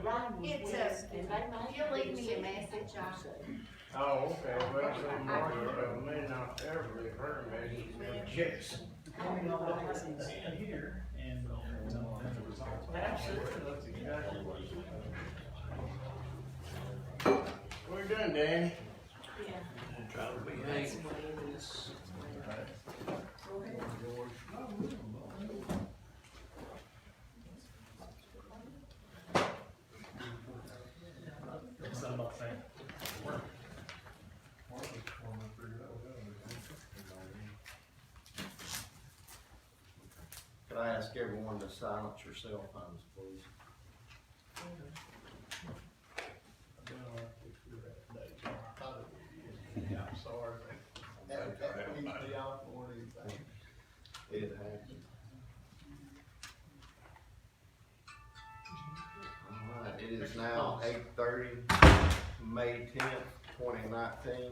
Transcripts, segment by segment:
line was It's west, a, and they might you'll leave be me a sitting message, Oh, okay, well, so Margaret, may not ever leave her message, yes. Here and the results. Absolutely, that's exactly what it is. What you doing, Danny? Yeah. Try to behave. That's the way it is. Go ahead. Something about saying. Could I ask everyone to silence your cell phones, please? I'm sorry. It happens. All right, it is now 8:30, May 10th, 2019.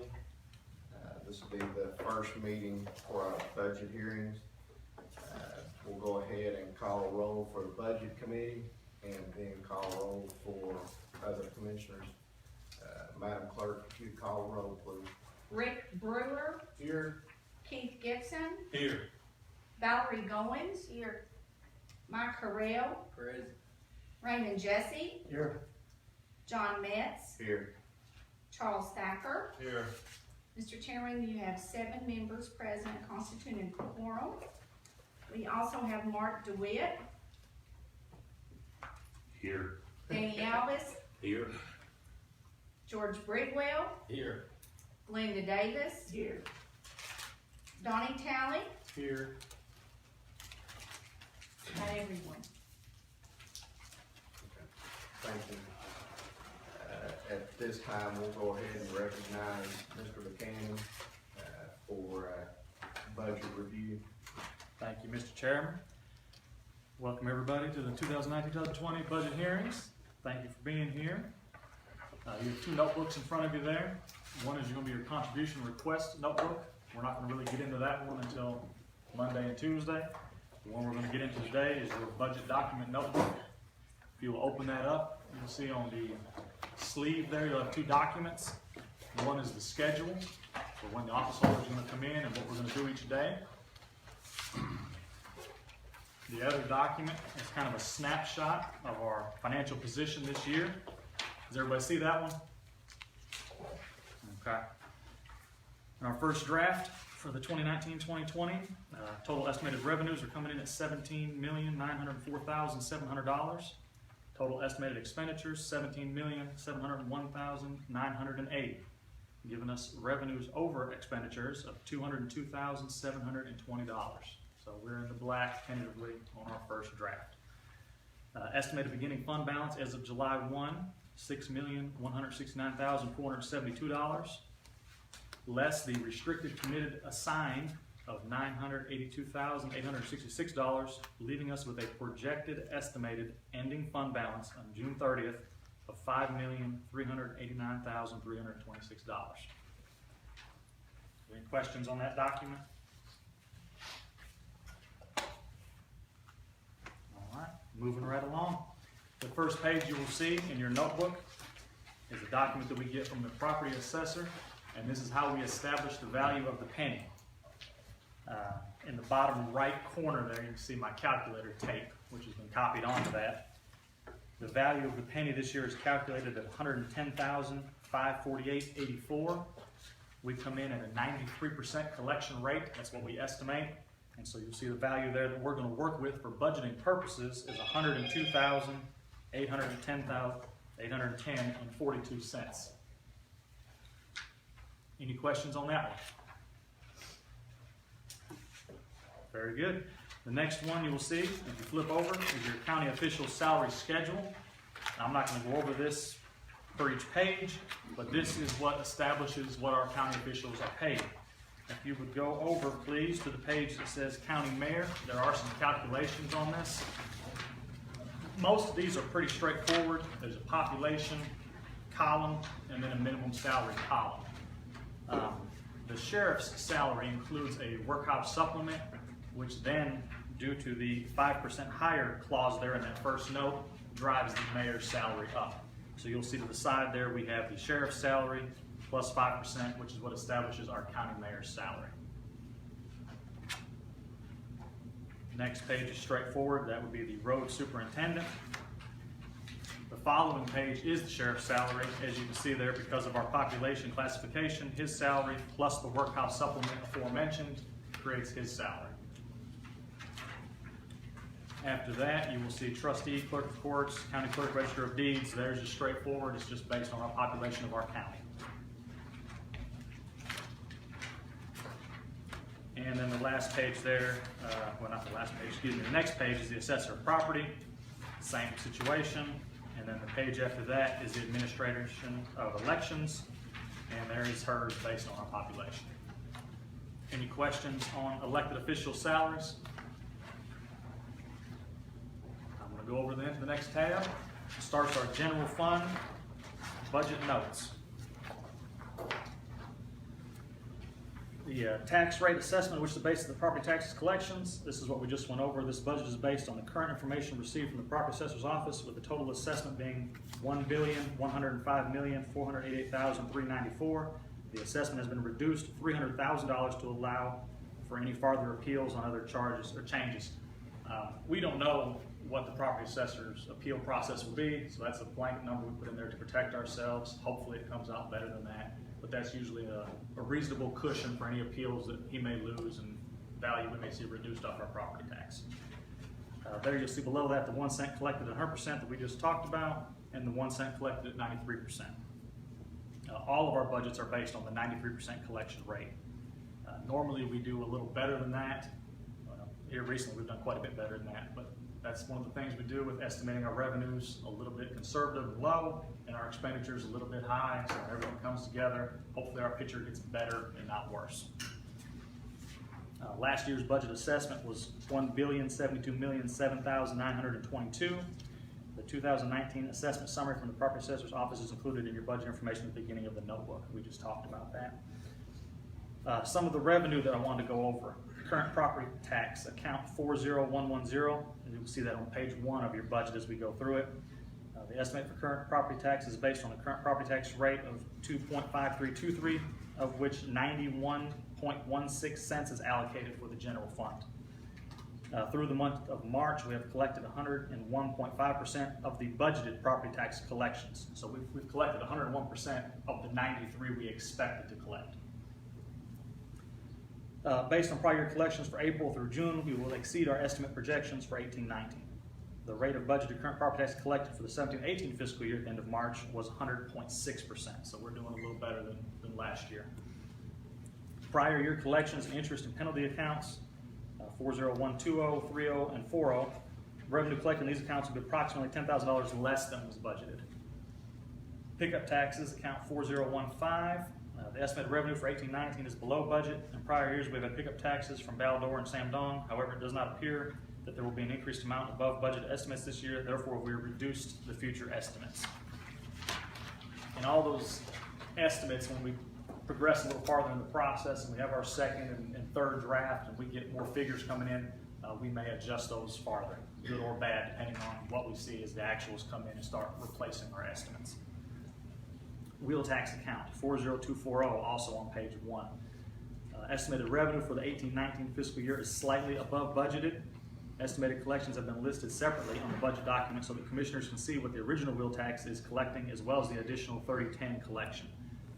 This will be the first meeting for our budget hearings. We'll go ahead and call a roll for the budget committee and then call a roll for other commissioners. Madam Clerk, if you call a roll, please. Rick Brewer, Here. Keith Gibson, Here. Valerie Goins, here, Mike Harrell, Present. Raymond Jesse, Here. John Metz, Here. Charles Thacker. Here. Mr. Chairman, you have 7 members present constituting quorum. We also have Mark DeWitt, Here. Danny Alvis, Here. George Bridwell, Here. Glenda Davis, Here. Donnie Talley, Here. not everyone. Thank you. At this time, we'll go ahead and recognize Mr. Buchanan for budget review. Thank you, Mr. Chairman. Welcome everybody to the 2019-2020 budget hearings. Thank you for being here. You have 2 notebooks in front of you there. One is going to be your contribution request notebook. We're not going to really get into that one until Monday and Tuesday. The one we're going to get into today is your budget document notebook. If you will open that up, you'll see on the sleeve there, you'll have 2 documents. One is the schedule for when the office holder is going to come in and what we're going to do each day. The other document is kind of a snapshot of our financial position this year. Does everybody see that one? Okay. In our first draft for the 2019-2020, total estimated revenues are coming in at $17,904,700. Total estimated expenditures, $17,701,980, giving us revenues over expenditures of $202,720. So we're in the black tentatively on our first draft. Estimated beginning fund balance as of July 1, $6,169,472, less the restricted committed assigned of $982,866, leaving us with a projected estimated ending fund balance on June 30th of $5,389,326. Any questions on that document? All right, moving right along. The first page you will see in your notebook is a document that we get from the property assessor, and this is how we establish the value of the penny. In the bottom right corner there, you can see my calculator tape, which has been copied onto that. The value of the penny this year is calculated at $110,548.84. We come in at a 93% collection rate. That's what we estimate. And so you'll see the value there that we're going to work with for budgeting purposes is $102,810.42. Any questions on that one? Very good. The next one you will see, if you flip over, is your county official salary schedule. I'm not going to go over this for each page, but this is what establishes what our county officials are paid. If you would go over, please, to the page that says county mayor, there are some calculations on this. Most of these are pretty straightforward. There's a population column and then a minimum salary column. The sheriff's salary includes a workhouse supplement, which then, due to the 5% higher clause there in that first note, drives the mayor's salary up. So you'll see to the side there, we have the sheriff's salary plus 5%, which is what establishes our county mayor's salary. Next page is straightforward. That would be the road superintendent. The following page is the sheriff's salary. As you can see there, because of our population classification, his salary plus the workhouse supplement aforementioned creates his salary. After that, you will see trustee, clerk of courts, county clerk, register of deeds. There's just straightforward. It's just based on our population of our county. And then the last page there, well, not the last page, excuse me, the next page is the assessor of property, same situation. And then the page after that is the administration of elections, and there is hers based on our population. Any questions on elected official salaries? I'm going to go over then to the next tab. Starts our general fund budget notes. The tax rate assessment, which is the basis of the property taxes collections. This is what we just went over. This budget is based on the current information received from the property assessor's office, with the total assessment being $1,105,488,394. The assessment has been reduced $300,000 to allow for any further appeals on other charges or changes. We don't know what the property assessor's appeal process will be, so that's a blank number we put in there to protect ourselves. Hopefully it comes out better than that, but that's usually a reasonable cushion for any appeals that he may lose and value we may see reduced off our property tax. There you'll see below that the 1 cent collected at 100% that we just talked about, and the 1 cent collected at 93%. All of our budgets are based on the 93% collection rate. Normally we do a little better than that. Here recently we've done quite a bit better than that, but that's one of the things we do with estimating our revenues a little bit conservative and low, and our expenditures a little bit high, so when everything comes together, hopefully our picture gets better and not worse. Last year's budget assessment was $1,072,007,922. The 2019 assessment summary from the property assessor's office is included in your budget information at the beginning of the notebook. We just talked about that. Some of the revenue that I wanted to go over. Current property tax account 40110, and you will see that on page 1 of your budget as we go through it. The estimate for current property tax is based on the current property tax rate of 2.5323, of which 91.16 cents is allocated for the general fund. Through the month of March, we have collected 101.5% of the budgeted property tax collections. So we've collected 101% of the 93 we expected to collect. Based on prior year collections for April through June, we will exceed our estimate projections for 18-19. The rate of budgeted current property tax collected for the 17-18 fiscal year at the end of March was 100.6%, so we're doing a little better than last year. Prior year collections, interest and penalty accounts, 40120, 30, and 40. Revenue collected in these accounts will be approximately $10,000 less than was budgeted. Pickup taxes, account 4015. The estimated revenue for 18-19 is below budget. In prior years, we've had pickup taxes from Baldor and Sam Dong. However, it does not appear that there will be an increased amount above budget estimates this year. Therefore, we reduced the future estimates. And all those estimates, when we progress a little farther in the process and we have our second and third draft and we get more figures coming in, we may adjust those farther, good or bad, depending on what we see as the actuals come in and start replacing our estimates. Wheel tax account 40240, also on page 1. Estimated revenue for the 18-19 fiscal year is slightly above budgeted. Estimated collections have been listed separately on the budget document so that commissioners can see what the original wheel tax is collecting as well as the additional 3010 collection.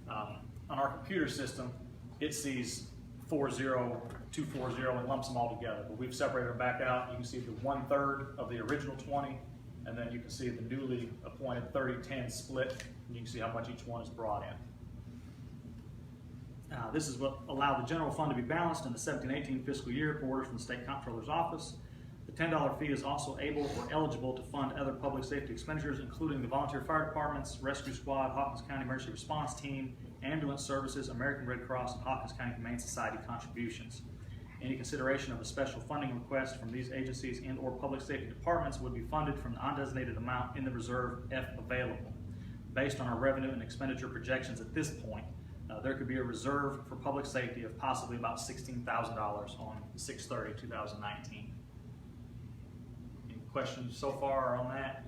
On our computer system, it sees 40240 and lumps them all together, but we've separated them back out. You can see the 1/3 of the original 20, and then you can see the newly appointed 3010 split, and you can see how much each one is brought in. This is what allowed the general fund to be balanced in the 17-18 fiscal year per order from the State Comptroller's Office. The $10 fee is also able or eligible to fund other public safety expenditures, including the volunteer fire departments, rescue squad, Hawkins County Emergency Response Team, ambulance services, American Red Cross, and Hawkins County Humane Society contributions. Any consideration of a special funding request from these agencies and or public safety departments would be funded from the undesignated amount in the reserve if available. Based on our revenue and expenditure projections at this point, there could be a reserve for public safety of possibly about $16,000 on 6/30/2019. Any questions so far on that?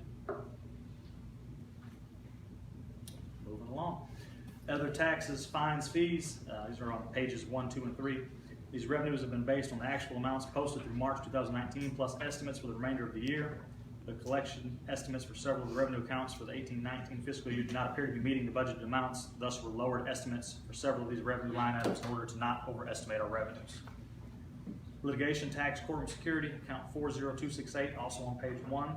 Moving along. Other taxes, fines, fees, these are on pages 1, 2, and 3. These revenues have been based on the actual amounts posted through March 2019 plus estimates for the remainder of the year. The collection estimates for several of the revenue accounts for the 18-19 fiscal year do not appear to be meeting the budgeted amounts, thus were lowered estimates for several of these revenue line items in order to not overestimate our revenues. Litigation, tax, courtroom security, account 40268, also on page 1.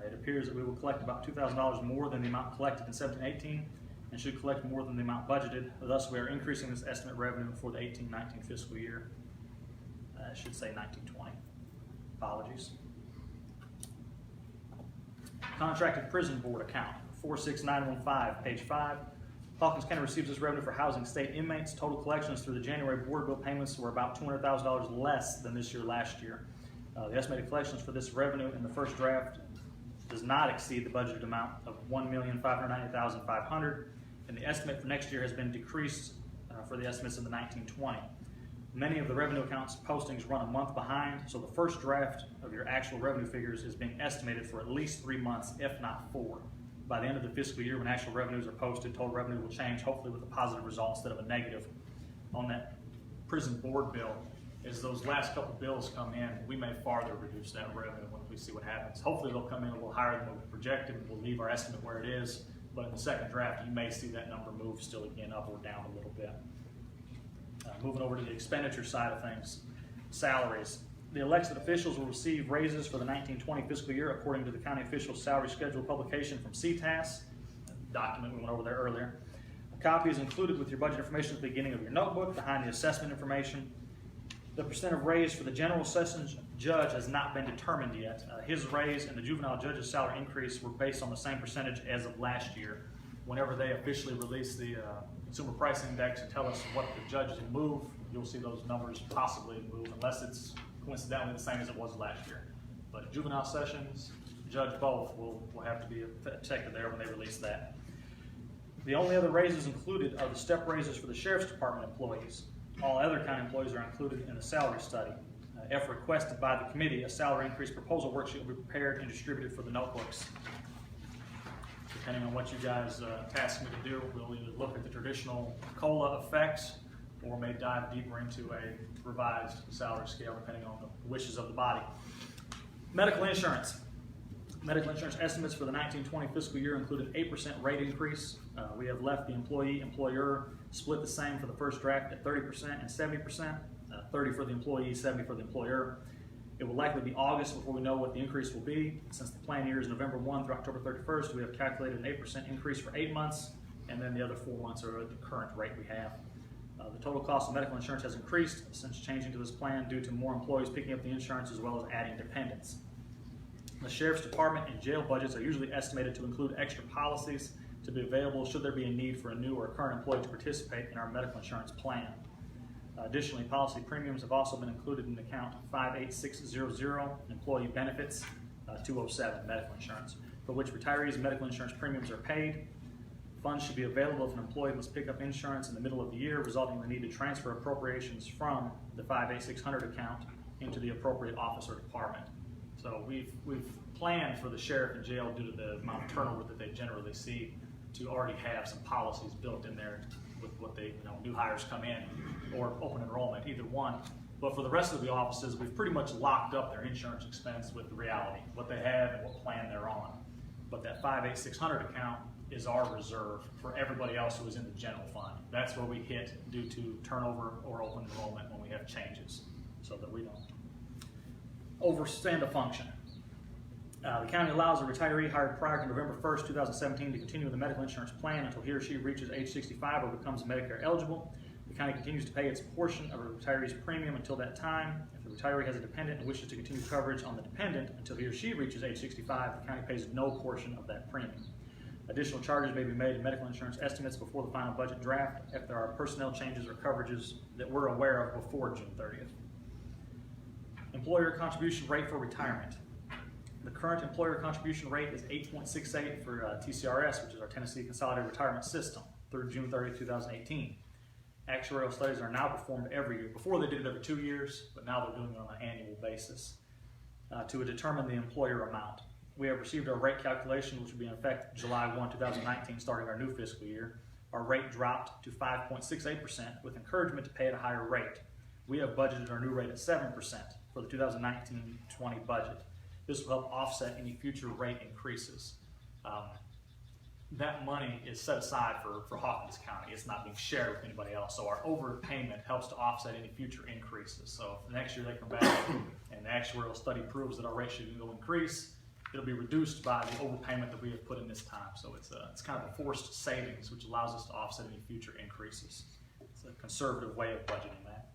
It appears that we will collect about $2,000 more than the amount collected in 17-18 and should collect more than the amount budgeted. Thus, we are increasing this estimate revenue for the 18-19 fiscal year. I should say 19-20. Apologies. Contracted Prison Board account, 46915, page 5. Hawkins County receives this revenue for housing state inmates. Total collections through the January board bill payments were about $200,000 less than this year last year. The estimated collections for this revenue in the first draft does not exceed the budgeted amount of $1,590,500, and the estimate for next year has been decreased for the estimates in the 19-20. Many of the revenue accounts postings run a month behind, so the first draft of your actual revenue figures is being estimated for at least 3 months, if not 4. By the end of the fiscal year, when actual revenues are posted, total revenue will change, hopefully with a positive result instead of a negative. On that prison board bill, as those last couple bills come in, we may farther reduce that revenue when we see what happens. Hopefully they'll come in a little higher than what we projected, and we'll leave our estimate where it is, but in the second draft, you may see that number move still again up or down a little bit. Moving over to the expenditure side of things, salaries. The elected officials will receive raises for the 19-20 fiscal year according to the county official salary schedule publication from CTAS, a document we went over there earlier. A copy is included with your budget information at the beginning of your notebook behind the assessment information. The percent of raise for the general sessions judge has not been determined yet. His raise and the juvenile judge's salary increase were based on the same percentage as of last year. Whenever they officially release the consumer price index and tell us what the judges will move, you'll see those numbers possibly move, unless it's coincidentally the same as it was last year. But juvenile sessions, judge both will have to be affected there when they release that. The only other raises included are the step raises for the sheriff's department employees. All other county employees are included in the salary study. If requested by the committee, a salary increase proposal worksheet will be prepared and distributed for the notebooks. Depending on what you guys task me to do, we'll either look at the traditional COLA effects or may dive deeper into a revised salary scale depending on the wishes of the body. Medical insurance. Medical insurance estimates for the 19-20 fiscal year include an 8% rate increase. We have left the employee-employer split the same for the first draft at 30% and 70%, 30 for the employee, 70 for the employer. It will likely be August before we know what the increase will be. Since the plan year is November 1 through October 31st, we have calculated an 8% increase for 8 months, and then the other 4 months are at the current rate we have. The total cost of medical insurance has increased since changing to this plan due to more employees picking up the insurance as well as adding dependents. The sheriff's department and jail budgets are usually estimated to include extra policies to be available should there be a need for a new or current employee to participate in our medical insurance plan. Additionally, policy premiums have also been included in account 58600, employee benefits 207, medical insurance, for which retirees' medical insurance premiums are paid. Funds should be available if an employee must pick up insurance in the middle of the year, resulting in the need to transfer appropriations from the 58600 account into the appropriate office or department. So we've planned for the sheriff and jail, due to the amount of turnover that they generally see, to already have some policies built in there with what they, new hires come in or open enrollment, either one. But for the rest of the offices, we've pretty much locked up their insurance expense with the reality, what they have and what plan they're on. But that 58600 account is our reserve for everybody else who is in the general fund. That's where we hit due to turnover or open enrollment when we have changes, so that we don't overstand a function. The county allows a retiree hired prior to November 1st, 2017 to continue the medical insurance plan until he or she reaches age 65 or becomes Medicare eligible. The county continues to pay its portion of a retiree's premium until that time. If the retiree has a dependent and wishes to continue coverage on the dependent until he or she reaches age 65, the county pays no portion of that premium. Additional charges may be made in medical insurance estimates before the final budget draft if there are personnel changes or coverages that we're aware of before June 30th. Employer contribution rate for retirement. The current employer contribution rate is 8.68 for TCRS, which is our Tennessee Consolidated Retirement System, through June 30, 2018. Actuarial studies are now performed every year. Before they did it every 2 years, but now they're doing it on an annual basis to determine the employer amount. we have received our rate calculation, which will be in effect July 1, 2019, starting our new fiscal year. Our rate dropped to 5.68% with encouragement to pay at a higher rate. We have budgeted our new rate at 7% for the 2019-20 budget. This will help offset any future rate increases. That money is set aside for Hawkins County. It's not being shared with anybody else. So our overpayment helps to offset any future increases. So if next year they come back and the actuarial study proves that our rate should go increase, it'll be reduced by the overpayment that we have put in this time. So it's kind of a forced savings, which allows us to offset any future increases. It's a conservative way of budgeting that.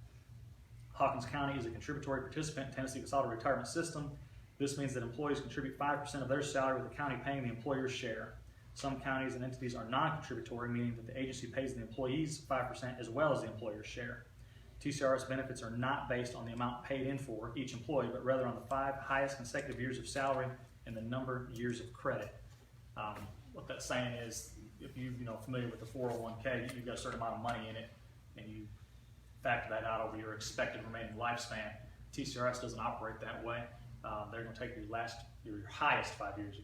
Hawkins County is a contributory participant in Tennessee Consolidated Retirement System. This means that employees contribute 5% of their salary with the county paying the employer's share. Some counties and entities are non-contributory, meaning that the agency pays the employees 5% as well as the employer's share. TCRS benefits are not based on the amount paid in for each employee, but rather on the 5 highest consecutive years of salary and the number of years of credit. What that's saying is, if you're familiar with the 401k, you've got a certain amount of money in it, and you factor that out over your expected remaining lifespan. TCRS doesn't operate that way. They're going to take your highest 5 years,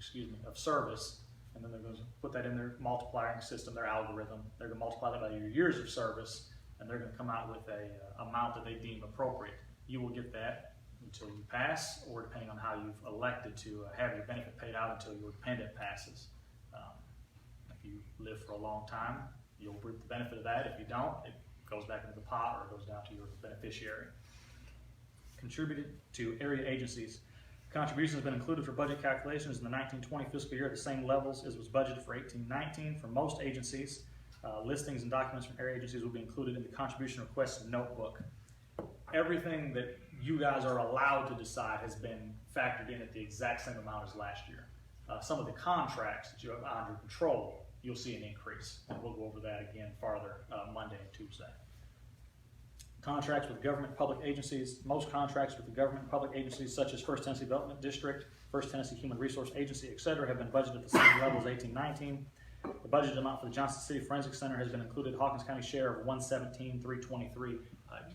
of service, and then they're going to put that in their multiplying system, their algorithm. They're going to multiply that by your years of service, and they're going to come out with a amount that they deem appropriate. You will get that until you pass, or depending on how you've elected to have your benefit paid out until your dependent passes. If you live for a long time, you'll reap the benefit of that. If you don't, it goes back into the pot or it goes down to your beneficiary. Contributed to area agencies. Contributions have been included for budget calculations in the 1920 fiscal year at the same levels as was budgeted for 1819 for most agencies. Listings and documents from area agencies will be included in the contribution request notebook. Everything that you guys are allowed to decide has been factored in at the exact same amount as last year. Some of the contracts that you have under control, you'll see an increase, and we'll go over that again farther Monday and Tuesday. Contracts with government public agencies. Most contracts with the government public agencies such as First Tennessee Development District, First Tennessee Human Resource Agency, etc. have been budgeted at the same level as 1819. The budgeted amount for the Johnson City Forensic Center has been included Hawkins County share of $117,323.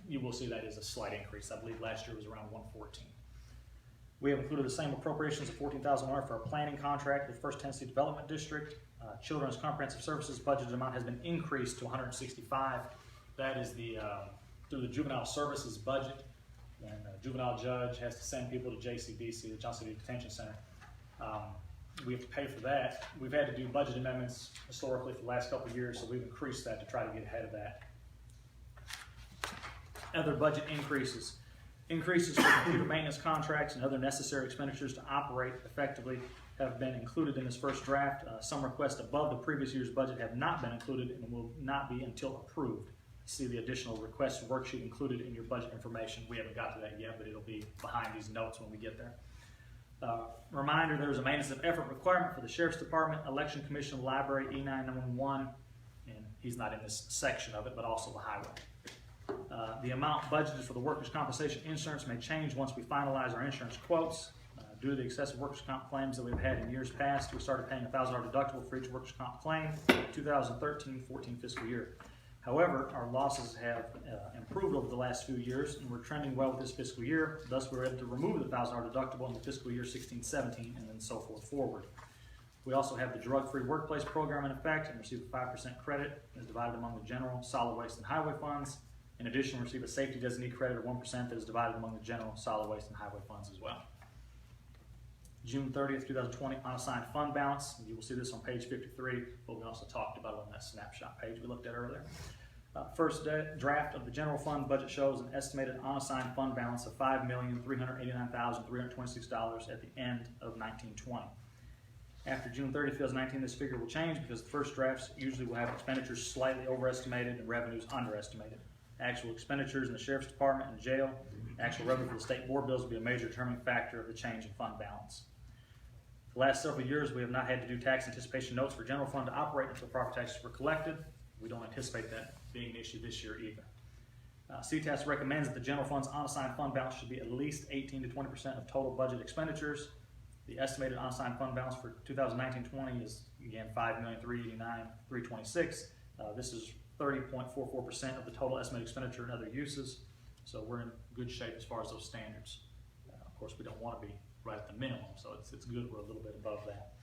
You will see that is a slight increase. I believe last year was around $114. We have included the same appropriations of $14,000 for a planning contract with First Tennessee Development District. Children's Comprehensive Services budgeted amount has been increased to $165,000. That is through the juvenile services budget. When a juvenile judge has to send people to JCDC, the Johnson City Detention Center, we have to pay for that. We've had to do budget amendments historically for the last couple of years, so we've increased that to try to get ahead of that. Other budget increases. Increases for computer maintenance contracts and other necessary expenditures to operate effectively have been included in this first draft. Some requests above the previous year's budget have not been included and will not be until approved. See the additional request worksheet included in your budget information. We haven't got to that yet, but it'll be behind these notes when we get there. Reminder, there is a maintenance of effort requirement for the Sheriff's Department, Election Commission, Library, E911, and he's not in this section of it, but also the highway. The amount budgeted for the workers' compensation insurance may change once we finalize our insurance quotes. Due to the excessive workers' comp claims that we've had in years past, we started paying a $1,000 deductible for each workers' comp claim in the 2013-14 fiscal year. However, our losses have improved over the last few years, and we're trending well with this fiscal year. Thus, we were able to remove the $1,000 deductible in the fiscal year 16-17, and then so forth forward. We also have the drug-free workplace program in effect and receive a 5% credit as divided among the general, solid waste, and highway funds. In addition, we receive a safety designee credit of 1% that is divided among the general, solid waste, and highway funds as well. June 30th, 2020, unassigned fund balance. You will see this on page 53, but we also talked about it on that snapshot page we looked at earlier. First draft of the general fund budget shows an estimated unassigned fund balance of $5,389,326 at the end of 1920. After June 30, 2019, this figure will change because the first drafts usually will have expenditures slightly overestimated and revenues underestimated. Actual expenditures in the Sheriff's Department and jail, actual revenue for the state board bills will be a major determining factor of the change in fund balance. The last several years, we have not had to do tax anticipation notes for general fund to operate until property taxes were collected. We don't anticipate that being an issue this year either. CTAS recommends that the general fund's unassigned fund balance should be at least 18 to 20% of total budget expenditures. The estimated unassigned fund balance for 2019-20 is, again, $5,389,326. This is 30.44% of the total estimated expenditure and other uses. So we're in good shape as far as those standards. Of course, we don't want to be right at the minimum, so it's good we're a little bit above that.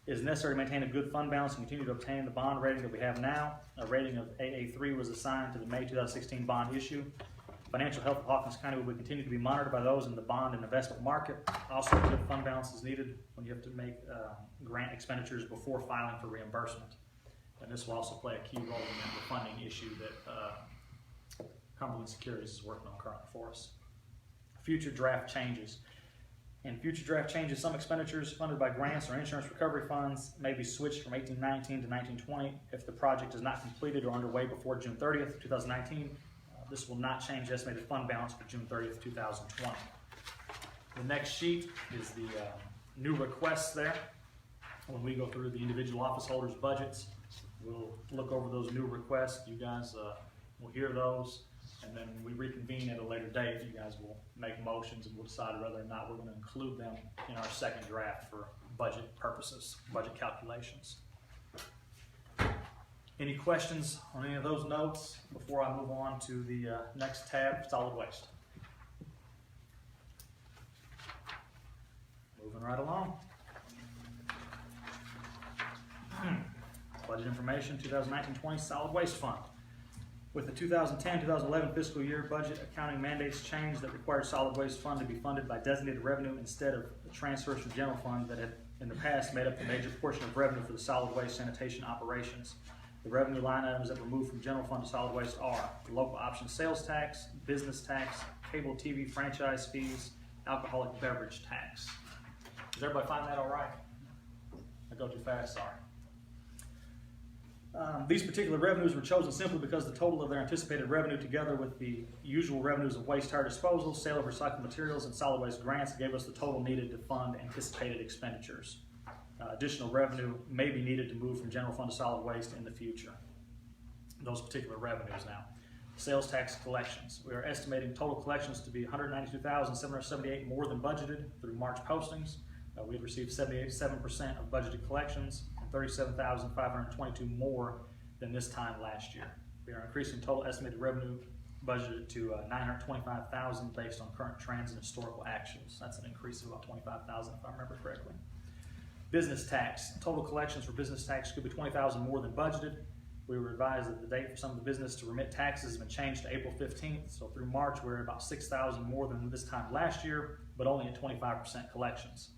It is necessary to maintain a good fund balance and continue to obtain the bond rating that we have now. A rating of AA3 was assigned to the May 2016 bond issue. Financial health of Hawkins County will continue to be monitored by those in the bond and investment market. Also, a good fund balance is needed when you have to make grant expenditures before filing for reimbursement. And this will also play a key role in the funding issue that Cumberland Securities is working on currently for us. Future draft changes. In future draft changes, some expenditures funded by grants or insurance recovery funds may be switched from 1819 to 1920 if the project is not completed or underway before June 30th, 2019. This will not change the estimated fund balance for June 30th, 2020. The next sheet is the new requests there. When we go through the individual office holders' budgets, we'll look over those new requests. You guys will hear those, and then when we reconvene at a later date, you guys will make motions and we'll decide whether or not we're going to include them in our second draft for budget purposes, budget calculations. Any questions on any of those notes before I move on to the next tab, solid waste? Moving right along. Budget information, 2019-20 solid waste fund. With the 2010-2011 fiscal year budget, accounting mandates changed that required solid waste fund to be funded by designated revenue instead of the transfers from general fund that had in the past made up the major portion of revenue for the solid waste sanitation operations. The revenue line items that were moved from general fund to solid waste are the local option sales tax, business tax, cable TV franchise fees, alcoholic beverage tax. Does everybody find that all right? I go too fast, sorry. These particular revenues were chosen simply because the total of their anticipated revenue together with the usual revenues of waste tire disposal, sale of recycled materials, and solid waste grants gave us the total needed to fund anticipated expenditures. Additional revenue may be needed to move from general fund to solid waste in the future. Those particular revenues now. Sales tax collections. We are estimating total collections to be $192,778 more than budgeted through March postings. We have received 77% of budgeted collections and $37,522 more than this time last year. We are increasing total estimated revenue budgeted to $925,000 based on current trends and historical actions. That's an increase of about $25,000 if I remember correctly. Business tax. Total collections for business tax could be $20,000 more than budgeted. We were advised that the date for some of the business to remit taxes has been changed to April 15th. So through March, we're at about $6,000 more than this time last year, but only at 25% collections.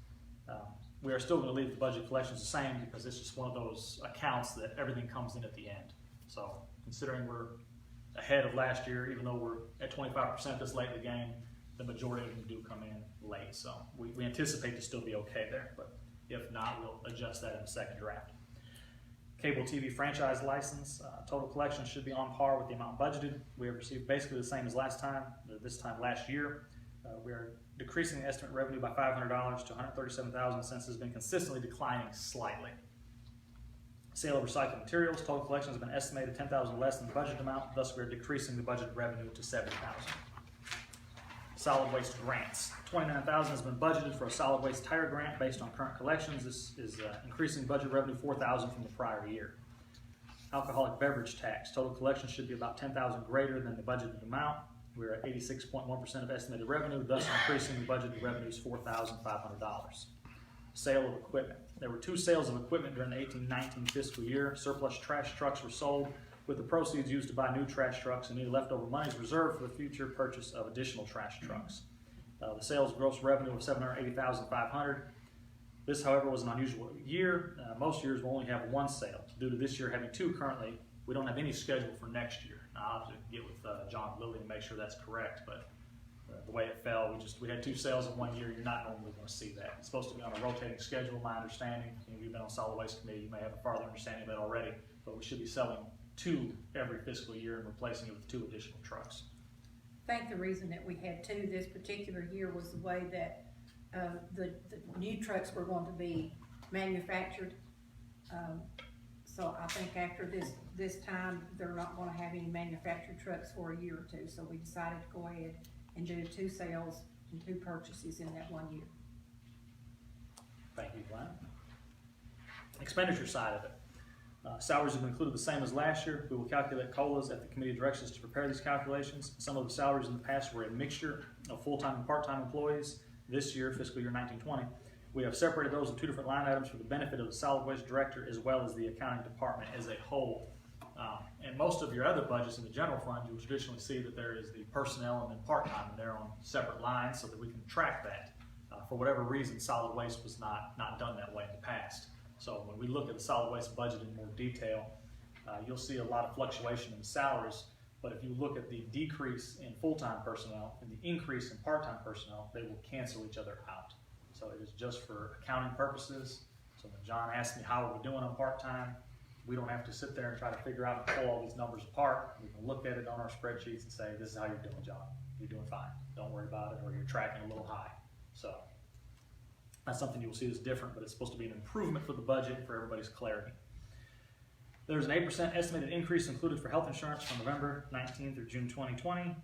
We are still going to leave the budget collections the same because it's just one of those accounts that everything comes in at the end. So considering we're ahead of last year, even though we're at 25% this late in the game, the majority of them do come in late. So we anticipate to still be okay there, but if not, we'll adjust that in the second draft. Cable TV franchise license, total collections should be on par with the amount budgeted. We have received basically the same as last time, this time last year. We are decreasing the estimate revenue by $500 to $137,000 since it has been consistently declining slightly. Sale of recycled materials, total collections have been estimated $10,000 less than the budget amount, thus we are decreasing the budget revenue to $70,000. Solid waste grants. $29,000 has been budgeted for a solid waste tire grant based on current collections. This is increasing budget revenue $4,000 from the prior year. Alcoholic beverage tax. Total collections should be about $10,000 greater than the budgeted amount. We're at 86.1% of estimated revenue, thus increasing the budgeted revenues $4,500. Sale of equipment. There were 2 sales of equipment during the 18-19 fiscal year. Surplus trash trucks were sold with the proceeds used to buy new trash trucks, and any leftover money is reserved for the future purchase of additional trash trucks. The sales gross revenue of $780,500. This, however, was an unusual year. Most years will only have 1 sale. Due to this year having 2 currently, we don't have any scheduled for next year. Now, I'll have to get with John Lilly to make sure that's correct, but the way it fell, we had 2 sales in 1 year. You're not normally going to see that. It's supposed to be on a rotating schedule, my understanding. If you've been on solid waste committee, you may have a farther understanding of that already, but we should be selling 2 every fiscal year and replacing it with 2 additional trucks. I think the reason that we had 2 this particular year was the way that the new trucks were going to be manufactured. So I think after this time, they're not going to have any manufactured trucks for a year or 2. So we decided to go ahead and do 2 sales and 2 purchases in that 1 year. Thank you, Glenn. Expenditure side of it. Salaries have been included the same as last year. We will calculate COLAs at the committee directions to prepare these calculations. Some of the salaries in the past were a mixture of full-time and part-time employees. this year, fiscal year 1920. We have separated those in two different line items for the benefit of the solid waste director as well as the accounting department as a whole. And most of your other budgets in the general fund, you'll traditionally see that there is the personnel and then part-time, and they're on separate lines so that we can track that. For whatever reason, solid waste was not done that way in the past. So when we look at the solid waste budget in more detail, you'll see a lot of fluctuation in the salaries, but if you look at the decrease in full-time personnel and the increase in part-time personnel, they will cancel each other out. So it is just for accounting purposes. So when John asked me how are we doing on part-time, we don't have to sit there and try to figure out and pull all these numbers apart. We can look at it on our spreadsheets and say, this is how you're doing, John. You're doing fine. Don't worry about it, or you're tracking a little high. So that's something you will see that's different, but it's supposed to be an improvement for the budget for everybody's clarity. There's an 8% estimated increase included for health insurance from November 19 through June 2020.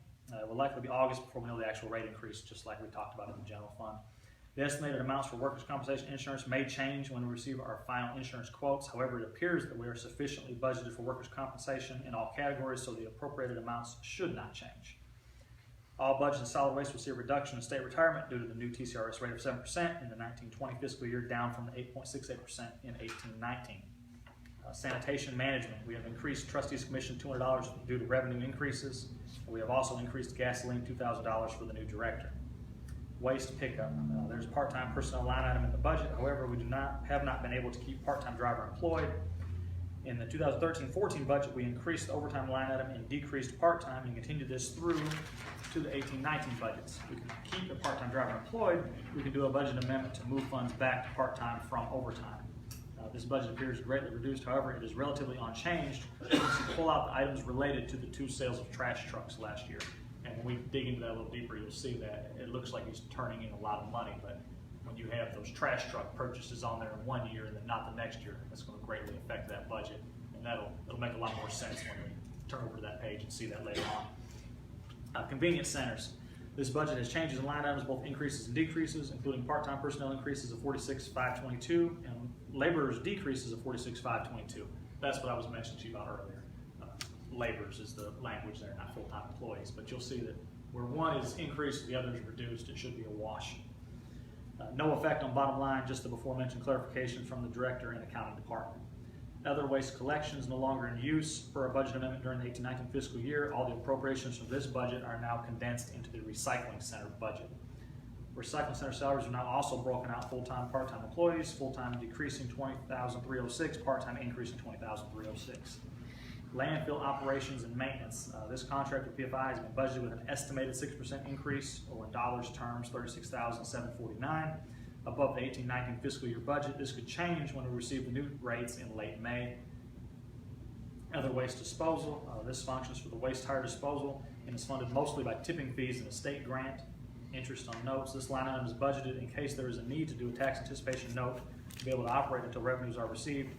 It will likely be August before we know the actual rate increase, just like we talked about in the general fund. The estimated amounts for workers' compensation insurance may change when we receive our final insurance quotes. However, it appears that we are sufficiently budgeted for workers' compensation in all categories, so the appropriated amounts should not change. All budgets in solid waste will see a reduction in state retirement due to the new TCRS rate of 7% in the 1920 fiscal year, down from the 8.68% in 1819. Sanitation management, we have increased trustees commission $200 due to revenue increases. We have also increased gasoline $2,000 for the new director. Waste pickup, there's a part-time personnel line item in the budget. However, we have not been able to keep part-time driver employed. In the 2013-14 budget, we increased the overtime line item and decreased part-time, and continued this through to the 18-19 budgets. We can keep the part-time driver employed. We can do a budget amendment to move funds back to part-time from overtime. This budget appears greatly reduced. However, it is relatively unchanged once you pull out the items related to the 2 sales of trash trucks last year. And when we dig into that a little deeper, you'll see that it looks like he's turning in a lot of money, but when you have those trash truck purchases on there in one year and then not the next year, that's going to greatly affect that budget, and it'll make a lot more sense when we turn over to that page and see that later on. Convenience centers. This budget has changes in line items, both increases and decreases, including part-time personnel increases of $46,522 and laborers decreases of $46,522. That's what I was mentioning to you about earlier. Laborers is the language there, not full-time employees, but you'll see that where one is increased, the other is reduced. It should be a wash. No effect on bottom line, just the before mentioned clarification from the director and accounting department. Other waste collections no longer in use for a budget amendment during the 18-19 fiscal year. All the appropriations from this budget are now condensed into the recycling center budget. Recycling center salaries are now also broken out: full-time, part-time employees, full-time decreasing $20,306, part-time increasing $20,306. Landfill operations and maintenance. This contract with PFI has been budgeted with an estimated 6% increase, or in dollars terms, $36,749. Above the 18-19 fiscal year budget. This could change when we receive the new rates in late May. Other waste disposal. This functions for the waste tire disposal and is funded mostly by tipping fees and a state grant. Interest on notes. This line item is budgeted in case there is a need to do a tax anticipation note to be able to operate until revenues are received.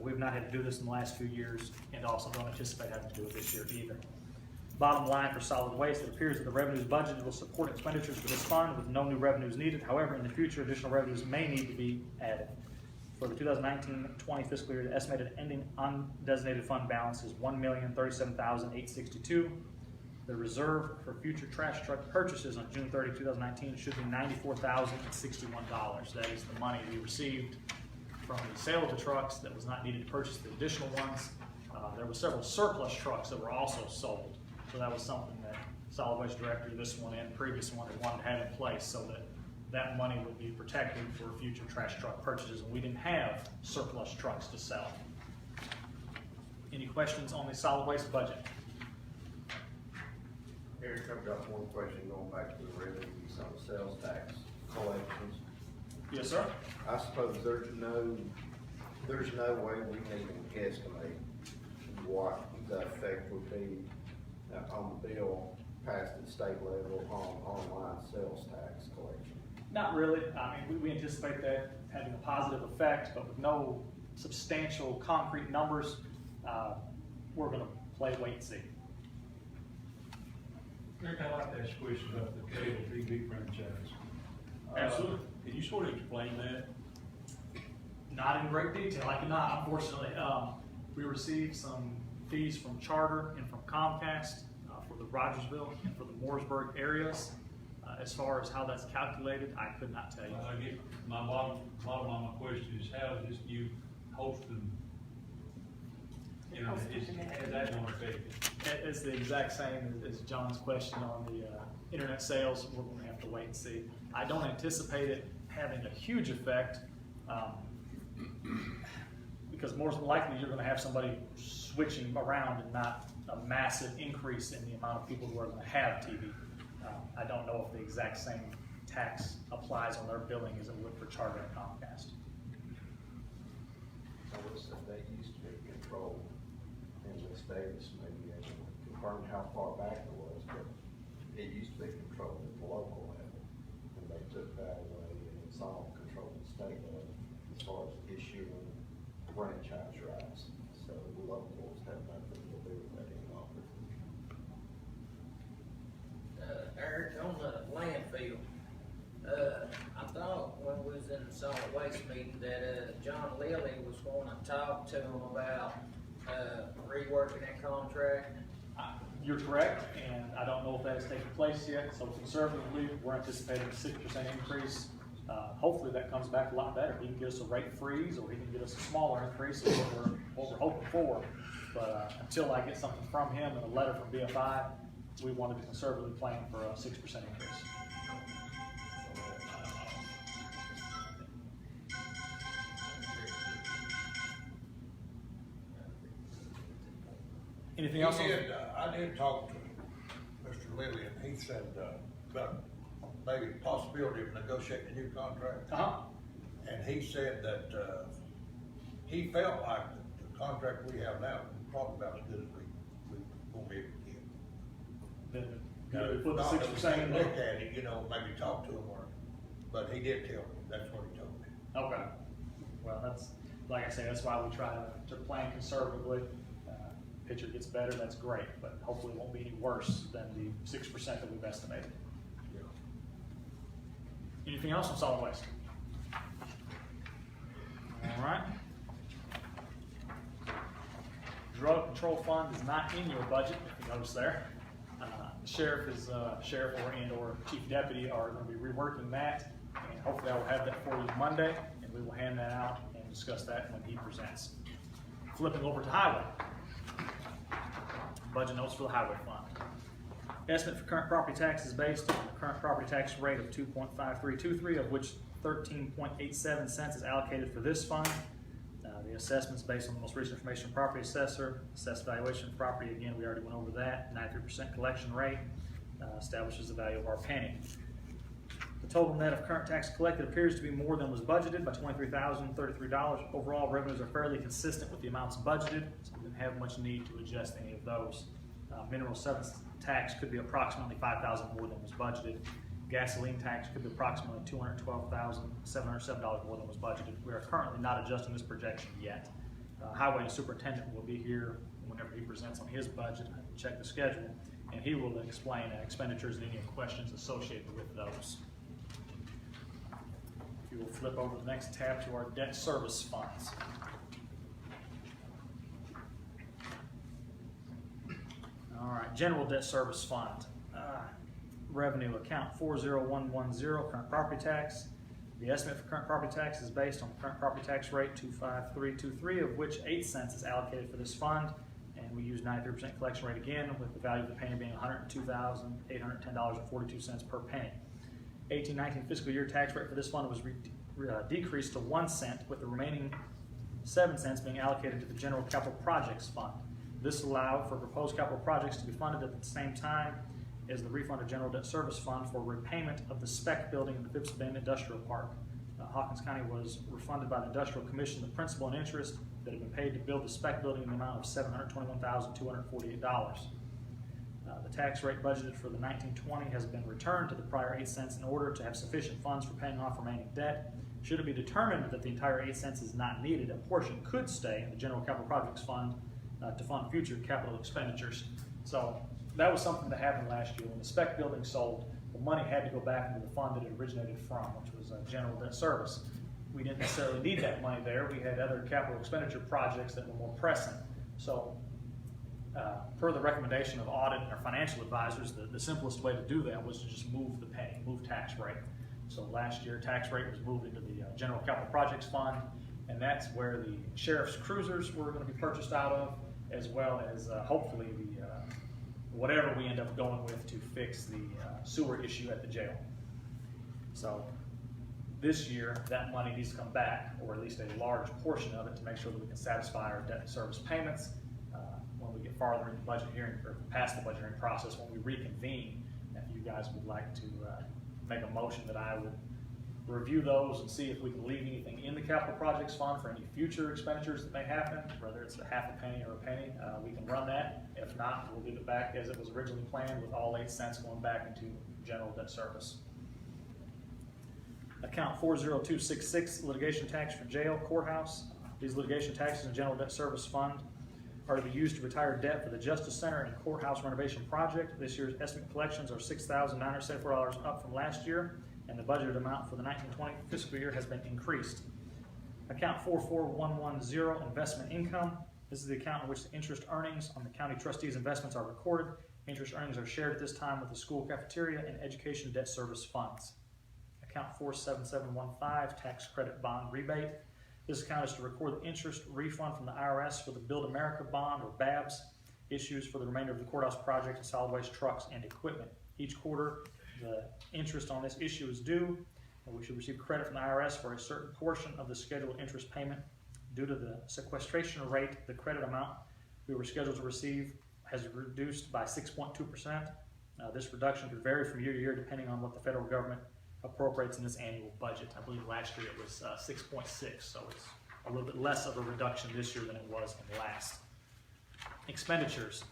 We've not had to do this in the last few years, and also don't anticipate having to do it this year either. Bottom line for solid waste, it appears that the revenues budgeted will support expenditures for this fund with no new revenues needed. However, in the future, additional revenues may need to be added. For the 2019-20 fiscal year, the estimated ending undesignated fund balance is $1,037,862. The reserve for future trash truck purchases on June 30, 2019 should be $94,061. That is the money we received from the sale of the trucks that was not needed to purchase the additional ones. There were several surplus trucks that were also sold. So that was something that solid waste director, this one and previous one, wanted to have in place so that that money would be protected for future trash truck purchases, and we didn't have surplus trucks to sell. Any questions on the solid waste budget? Here comes up one question going back to the revenues on the sales tax collections. Yes, sir. I suppose there's no way we can even guesstimate what the effect would be on the bill passed at state level on online sales tax collection. Not really. I mean, we anticipate that having a positive effect, but with no substantial concrete numbers, we're going to play wait and see. Rick, I'd like to ask a question about the cable TV franchise. Absolutely. Can you sort of explain that? Not in great detail. I cannot, unfortunately. We received some fees from Charter and from Comcast for the Rogersville and for the Mooresburg areas. As far as how that's calculated, I could not tell you. I get, bottom line of my question is, how is this new hosting, is that gonna affect it? It's the exact same as John's question on the internet sales. We're going to have to wait and see. I don't anticipate it having a huge effect because more than likely you're going to have somebody switching around and not a massive increase in the amount of people who are going to have TV. I don't know if the exact same tax applies on their billing as it would for Charter and Comcast. I would say that used to be controlled in Miss Davis, maybe confirmed how far back it was, but it used to be controlled at the local level. And they took that away and it's all controlled at the state level as far as issuing franchise rights. So the locals have nothing to do with that any longer. Eric, on the landfill, I thought when we was in the solid waste meeting that, John Lilly was gonna talk to him about, reworking that contract. You're correct, and I don't know if that has taken place yet. So conservatively, we're anticipating a 6% increase. Hopefully that comes back a lot better. He can get us a rate freeze, or he can get us a smaller increase is what we're hoping for. But until I get something from him and a letter from BFI, we wanted to conservatively plan for a 6% increase. Anything else? I did talk to Mr. Lilly, and he said, about maybe possibility of negotiating a new contract. And he said that, he felt like the contract we have now is probably about as good as we won't be able to get. Then we put the Not that we 6% can't in look there. at it, maybe talk to him, but he did tell me, that's what he told me. Okay. Well, that's, like I say, that's why we try to plan conservatively. Picture gets better, that's great, but hopefully it won't be any worse than the 6% that we've estimated. Anything else on solid waste? All right. Drug control fund is not in your budget, if you notice there. The sheriff or chief deputy are going to be reworking that, and hopefully I will have that for you Monday, and we will hand that out and discuss that when he presents. Flipping over to highway. Budget notes for the highway fund. Estimate for current property tax is based on the current property tax rate of 2.5323, of which 13.87 cents is allocated for this fund. The assessment's based on the most recent information from property assessor. Assessed valuation of property, again, we already went over that. 93% collection rate establishes the value of our penny. The total net of current tax collected appears to be more than was budgeted by $23,033. Overall, revenues are fairly consistent with the amounts budgeted, so we didn't have much need to adjust any of those. Mineral substance tax could be approximately $5,000 more than was budgeted. Gasoline tax could be approximately $212,707 more than was budgeted. We are currently not adjusting this projection yet. Highway superintendent will be here whenever he presents on his budget. Check the schedule, and he will explain expenditures and any questions associated with those. If you will flip over the next tab to our debt service funds. All right, general debt service fund. Revenue account 40110, current property tax. The estimate for current property tax is based on the current property tax rate 25323, of which 8 cents is allocated for this fund, and we use 93% collection rate again, with the value of the penny being $102,810.42 per penny. 18-19 fiscal year tax rate for this fund was decreased to 1 cent, with the remaining 7 cents being allocated to the general capital projects fund. This allowed for proposed capital projects to be funded at the same time as the refund of general debt service fund for repayment of the spec building in the Phipps Bend Industrial Park. Hawkins County was refunded by the Industrial Commission the principal and interest that had been paid to build the spec building in the amount of $721,248. The tax rate budgeted for the 1920 has been returned to the prior 8 cents in order to have sufficient funds for paying off remaining debt. Should it be determined that the entire 8 cents is not needed, a portion could stay in the general capital projects fund to fund future capital expenditures. So that was something that happened last year. When the spec building sold, the money had to go back into the fund that it originated from, which was general debt service. We didn't necessarily need that money there. We had other capital expenditure projects that were more pressing. So Per the recommendation of audit and our financial advisors, the simplest way to do that was to just move the penny, move tax rate. So last year, tax rate was moved into the General Capital Projects Fund, and that's where the sheriff's cruisers were going to be purchased out of, as well as hopefully the whatever we end up going with to fix the sewer issue at the jail. So this year, that money needs to come back, or at least a large portion of it, to make sure that we can satisfy our debt service payments. When we get farther in the budget hearing, or past the budget hearing process, when we reconvene, if you guys would like to make a motion that I would review those and see if we can leave anything in the capital projects fund for any future expenditures that may happen, whether it's a half a penny or a penny, we can run that. If not, we'll leave it back as it was originally planned, with all 8 cents going back into general debt service. Account 40266, litigation tax for jail, courthouse. These litigation taxes and general debt service fund are to be used to retire debt for the Justice Center and courthouse renovation project. This year's estimate collections are $6,974 up from last year, and the budgeted amount for the 1920 fiscal year has been increased. Account 44110, investment income. This is the account in which the interest earnings on the county trustees' investments are recorded. Interest earnings are shared at this time with the school cafeteria and education debt service funds. Account 47715, tax credit bond rebate. This account is to record the interest refund from the IRS for the Build America bond, or BABS, issues for the remainder of the courthouse project and solid waste trucks and equipment. Each quarter, the interest on this issue is due, and we should receive credit from the IRS for a certain portion of the scheduled interest payment. Due to the sequestration rate, the credit amount we were scheduled to receive has reduced by 6.2%. This reduction could vary from year to year depending on what the federal government appropriates in this annual budget. I believe last year it was 6.6, so it's a little bit less of a reduction this year than it was in last. Expenditures.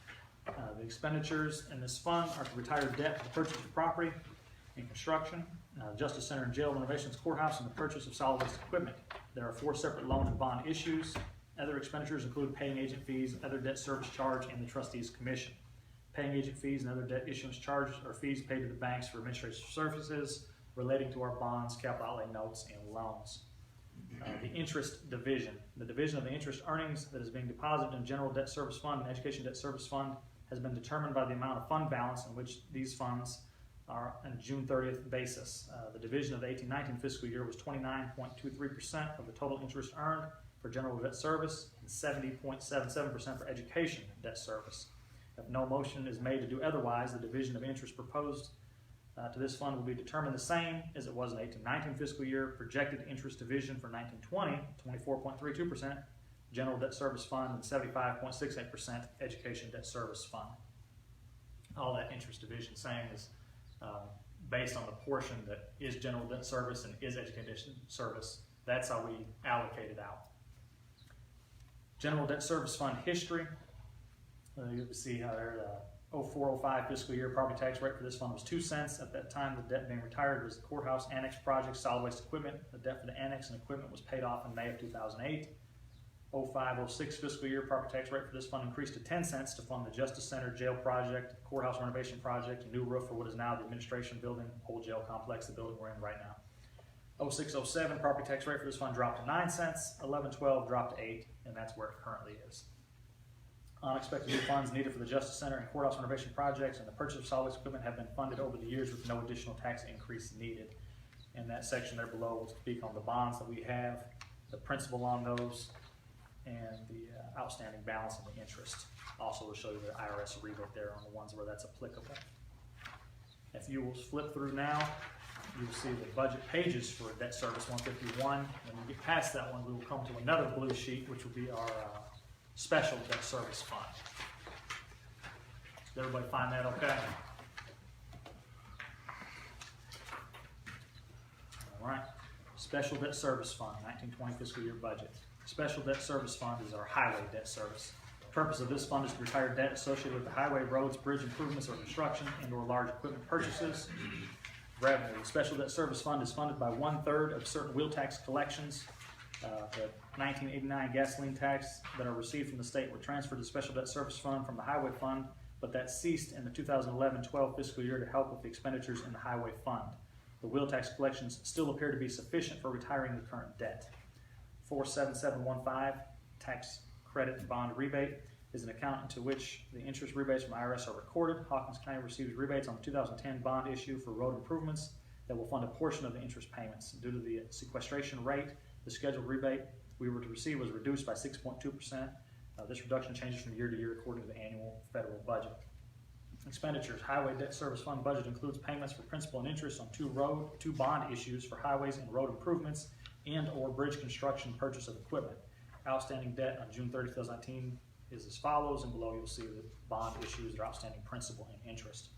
The expenditures in this fund are to retire debt for the purchase of property and construction, Justice Center and jail renovations, courthouse, and the purchase of solid waste equipment. There are 4 separate loan and bond issues. Other expenditures include paying agent fees, other debt service charge, and the trustees' commission. Paying agent fees and other debt issuance charges are fees paid to the banks for administrative services relating to our bonds, capital outlay notes, and loans. The interest division. The division of the interest earnings that is being deposited in general debt service fund and education debt service fund has been determined by the amount of fund balance in which these funds are on a June 30th basis. The division of the 18-19 fiscal year was 29.23% of the total interest earned for general debt service and 70.77% for education debt service. If no motion is made to do otherwise, the division of interest proposed to this fund will be determined the same as it was in 18-19 fiscal year. Projected interest division for 19-20, 24.32%, general debt service fund, and 75.68% education debt service fund. All that interest division saying is based on the portion that is general debt service and is education service. That's how we allocate it out. General debt service fund history. You can see how there 04-05 fiscal year property tax rate for this fund was 2 cents. At that time, the debt being retired was the courthouse annex project, solid waste equipment. The debt for the annex and equipment was paid off in May of 2008. 05-06 fiscal year property tax rate for this fund increased to 10 cents to fund the Justice Center jail project, courthouse renovation project, a new roof for what is now the administration building, old jail complex, the building we're in right now. 06-07 property tax rate for this fund dropped to 9 cents. 11-12 dropped to 8, and that's where it currently is. Unexpected new funds needed for the Justice Center and courthouse renovation projects and the purchase of solid waste equipment have been funded over the years with no additional tax increase needed. And that section there below will speak on the bonds that we have, the principal on those, and the outstanding balance and the interest. Also will show you the IRS rebate there on the ones where that's applicable. If you will flip through now, you will see the budget pages for debt service 151. When you get past that one, we will come to another blue sheet, which will be our special debt service fund. Did everybody find that okay? All right. Special debt service fund, 1920 fiscal year budget. Special debt service fund is our highway debt service. The purpose of this fund is to retire debt associated with the highway, roads, bridge improvements, or construction and/or large equipment purchases. Revenue. The special debt service fund is funded by 1/3 of certain wheel tax collections. The 1989 gasoline tax that are received from the state were transferred to the special debt service fund from the highway fund, but that ceased in the 2011-12 fiscal year to help with the expenditures in the highway fund. The wheel tax collections still appear to be sufficient for retiring the current debt. 47715, tax credit and bond rebate. is an account into which the interest rebates from IRS are recorded. Hawkins County receives rebates on the 2010 bond issue for road improvements that will fund a portion of the interest payments. Due to the sequestration rate, the scheduled rebate we were to receive was reduced by 6.2%. This reduction changes from year to year according to the annual federal budget. Expenditures. Highway Debt Service Fund budget includes payments for principal and interest on two bond issues for highways and road improvements and or bridge construction purchase of equipment. Outstanding debt on June 30, 2019 is as follows, and below you'll see the bond issues that are outstanding principal and interest.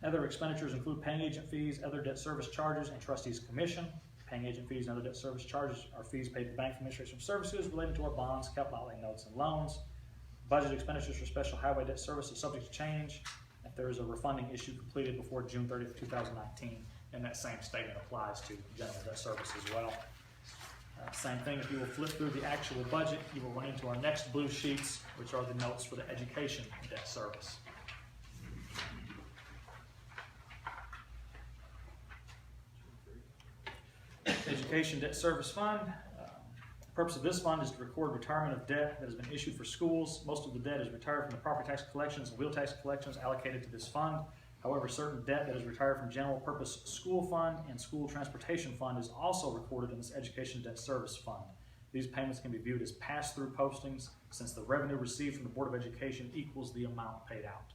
Other expenditures include paying agent fees, other debt service charges, and trustees commission. Paying agent fees and other debt service charges are fees paid to bank administration services related to our bonds, capital outlay notes, and loans. Budget expenditures for special highway debt service is subject to change if there is a refunding issue completed before June 30th, 2019. And that same statement applies to general debt service as well. Same thing, if you will flip through the actual budget, you will run into our next blue sheets, which are the notes for the education debt service. Education Debt Service Fund. The purpose of this fund is to record retirement of debt that has been issued for schools. Most of the debt is retired from the property tax collections and wheel tax collections allocated to this fund. However, certain debt that is retired from general purpose school fund and school transportation fund is also recorded in this education debt service fund. These payments can be viewed as pass-through postings since the revenue received from the Board of Education equals the amount paid out.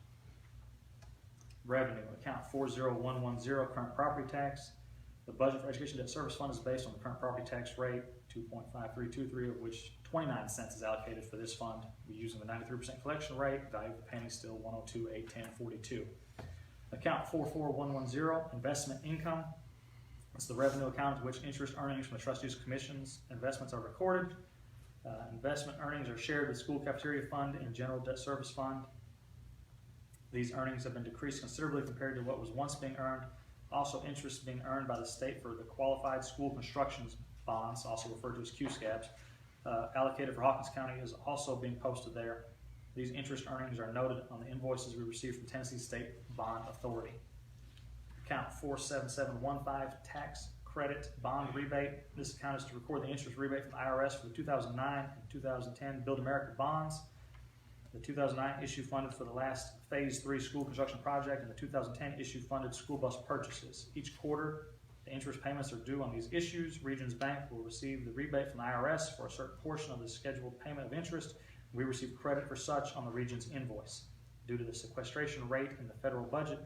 Revenue, account 40110, current property tax. The budget for education debt service fund is based on the current property tax rate, 2.5323, of which 29 cents is allocated for this fund. We're using the 93% collection rate, value of the penny still 102,810.42. Account 44110, investment income. It's the revenue account to which interest earnings from the trustees' commissions investments are recorded. Investment earnings are shared with school cafeteria fund and general debt service fund. These earnings have been decreased considerably compared to what was once being earned. Also, interest being earned by the state for the qualified school constructions bonds, also referred to as QSCABs, allocated for Hawkins County, is also being posted there. These interest earnings are noted on the invoices we received from Tennessee State Bond Authority. Account 47715, tax credit bond rebate. This account is to record the interest rebate from the IRS for the 2009 and 2010 Build America bonds. The 2009 issue funded for the last Phase 3 school construction project, and the 2010 issue funded school bus purchases. Each quarter, the interest payments are due on these issues. Regions Bank will receive the rebate from the IRS for a certain portion of the scheduled payment of interest. We receive credit for such on the Region's invoice. Due to the sequestration rate in the federal budget,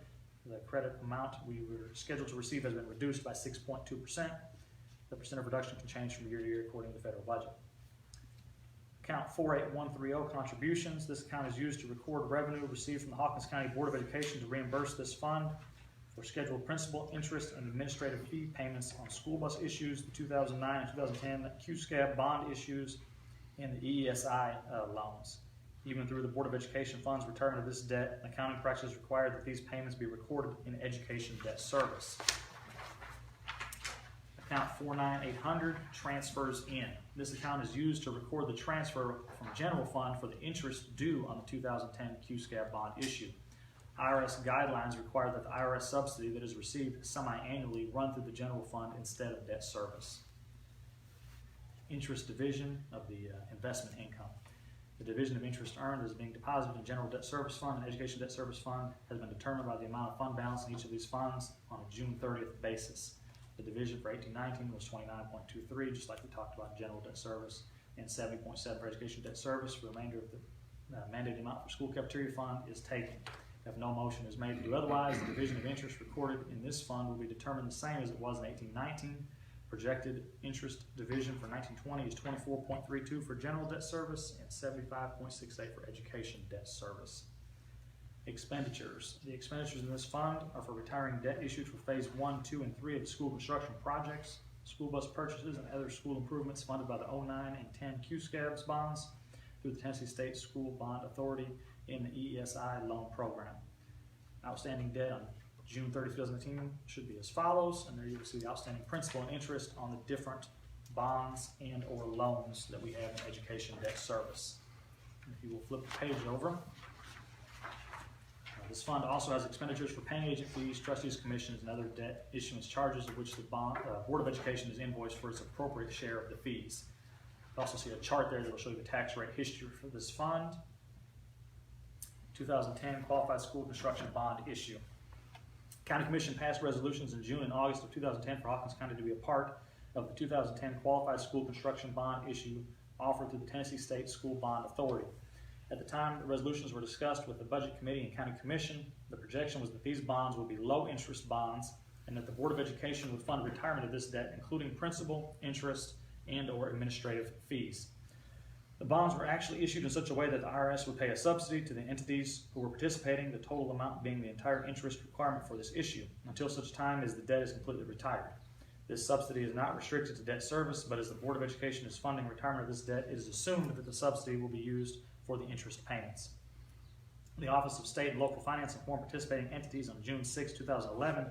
the credit amount we were scheduled to receive has been reduced by 6.2%. The percent of reduction can change from year to year according to the federal budget. Account 48130, contributions. This account is used to record revenue received from the Hawkins County Board of Education to reimburse this fund for scheduled principal, interest, and administrative fee payments on school bus issues, the 2009 and 2010 QSCAB bond issues, and the EESI loans. Even through the Board of Education funds retirement of this debt, accounting practices require that these payments be recorded in education debt service. Account 49800, transfers in. This account is used to record the transfer from general fund for the interest due on the 2010 QSCAB bond issue. IRS guidelines require that the IRS subsidy that is received semi-annually run through the general fund instead of debt service. Interest division of the investment income. The division of interest earned is being deposited in general debt service fund and education debt service fund has been determined by the amount of fund balance in each of these funds on a June 30th basis. The division for 1819 was 29.23, just like we talked about in general debt service, and 70.7 for education debt service. The remainder of the mandated amount for school cafeteria fund is taken. If no motion is made to do otherwise, the division of interest recorded in this fund will be determined the same as it was in 1819. Projected interest division for 1920 is 24.32 for general debt service and 75.68 for education debt service. Expenditures. The expenditures in this fund are for retiring debt issued for phase 1, 2, and 3 of the school construction projects, school bus purchases, and other school improvements funded by the 09 and 10 QSCABs bonds through the Tennessee State School Bond Authority in the EESI loan program. Outstanding debt on June 30, 2018 should be as follows, and there you will see the outstanding principal and interest on the different bonds and or loans that we have in education debt service. And if you will flip the page over, this fund also has expenditures for paying agent fees, trustees' commissions, and other debt issuance charges of which the Board of Education is invoiced for its appropriate share of the fees. You also see a chart there that will show you the tax rate history for this fund. 2010 Qualified School Construction Bond issue. County Commission passed resolutions in June and August of 2010 for Hawkins County to be a part of the 2010 Qualified School Construction Bond issue offered through the Tennessee State School Bond Authority. At the time the resolutions were discussed with the Budget Committee and County Commission, the projection was that these bonds would be low-interest bonds and that the Board of Education would fund retirement of this debt, including principal, interest, and/or administrative fees. The bonds were actually issued in such a way that the IRS would pay a subsidy to the entities who were participating, the total amount being the entire interest requirement for this issue, until such time as the debt is completely retired. This subsidy is not restricted to debt service, but as the Board of Education is funding retirement of this debt, it is assumed that the subsidy will be used for the interest payments. The Office of State and Local Finance informed participating entities on June 6, 2011,